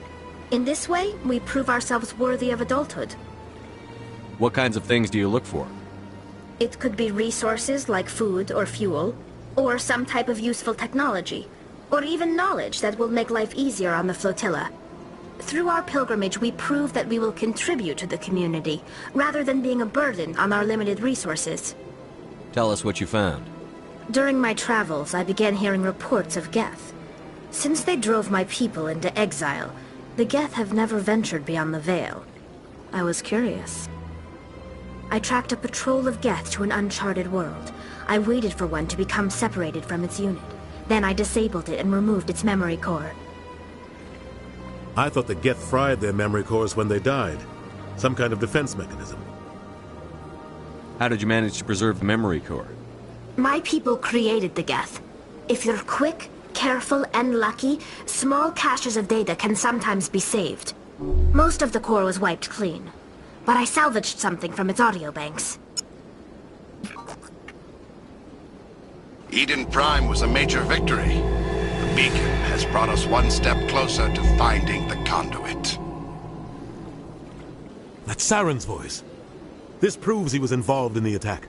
In this way, we prove ourselves worthy of adulthood. What kinds of things do you look for? It could be resources like food or fuel, or some type of useful technology, or even knowledge that will make life easier on the flotilla. Through our pilgrimage, we prove that we will contribute to the community, rather than being a burden on our limited resources. Tell us what you found. During my travels, I began hearing reports of Geth. Since they drove my people into exile, the Geth have never ventured beyond the Veil. I was curious. I tracked a patrol of Geth to an uncharted world. I waited for one to become separated from its unit. Then I disabled it and removed its memory core. I thought the Geth fried their memory cores when they died. Some kind of defense mechanism. How did you manage to preserve the memory core? My people created the Geth. If you're quick, careful, and lucky, small caches of data can sometimes be saved. Most of the core was wiped clean, but I salvaged something from its audio banks. Eden Prime was a major victory. The beacon has brought us one step closer to finding the conduit. That's Saren's voice. This proves he was involved in the attack.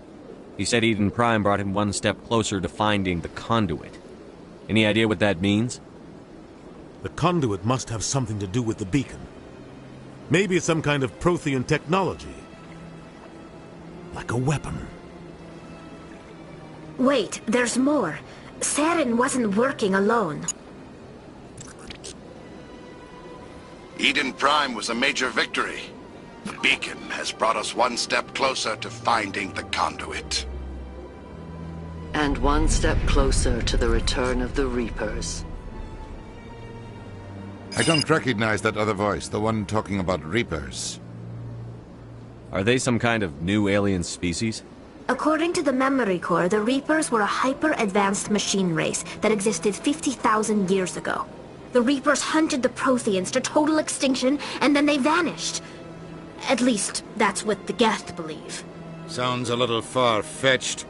He said Eden Prime brought him one step closer to finding the conduit. Any idea what that means? The conduit must have something to do with the beacon. Maybe it's some kind of Prothean technology. Like a weapon. Wait, there's more. Saren wasn't working alone. Eden Prime was a major victory. The beacon has brought us one step closer to finding the conduit. And one step closer to the return of the Reapers. I don't recognize that other voice, the one talking about Reapers. Are they some kind of new alien species? According to the memory core, the Reapers were a hyper-advanced machine race that existed 50,000 years ago. The Reapers hunted the Protheans to total extinction, and then they vanished. At least, that's what the Geth believe. Sounds a little far-fetched.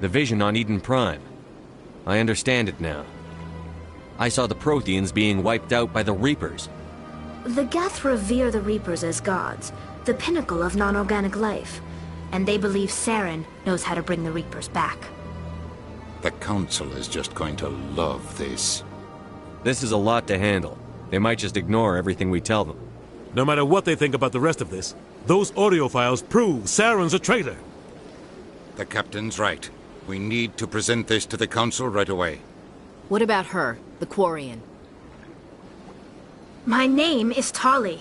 The vision on Eden Prime. I understand it now. I saw the Protheans being wiped out by the Reapers. The Geth revere the Reapers as gods, the pinnacle of non-organic life. And they believe Saren knows how to bring the Reapers back. The Council is just going to love this. This is a lot to handle. They might just ignore everything we tell them. No matter what they think about the rest of this, those audio files prove Saren's a traitor. The Captain's right. We need to present this to the Council right away. What about her, the Quarian? My name is Tolly.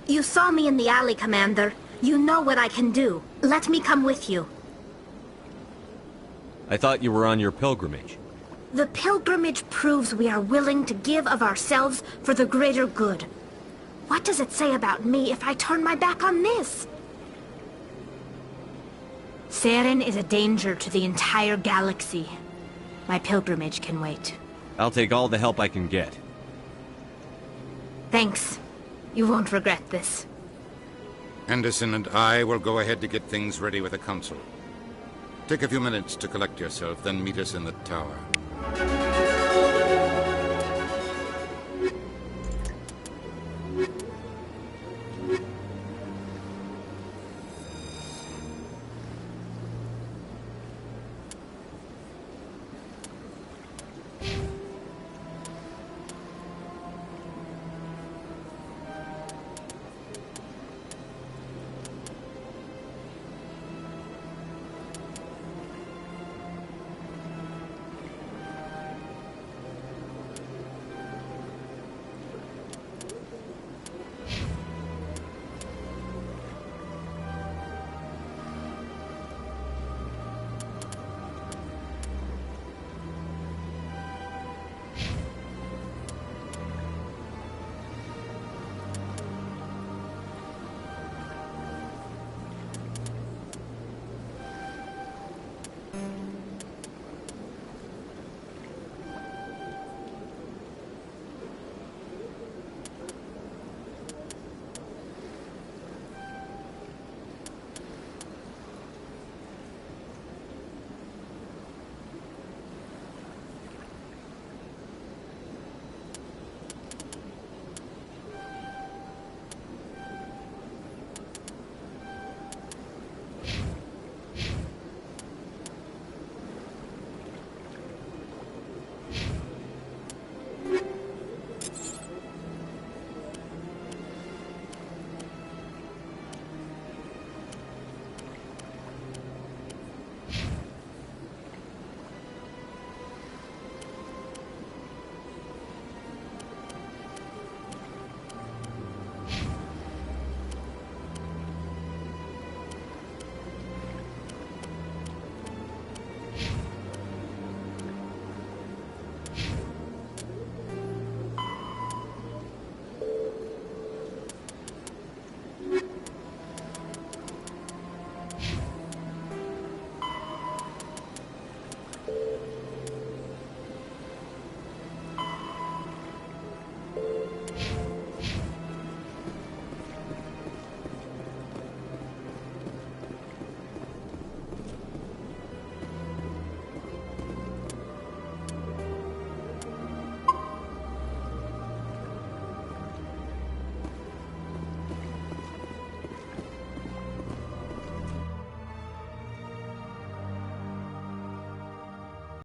You saw me in the alley, Commander. You know what I can do. Let me come with you. I thought you were on your pilgrimage. The pilgrimage proves we are willing to give of ourselves for the greater good. What does it say about me if I turn my back on this? Saren is a danger to the entire galaxy. My pilgrimage can wait. I'll take all the help I can get. Thanks. You won't regret this. Anderson and I will go ahead to get things ready with the Council. Take a few minutes to collect yourself, then meet us in the tower.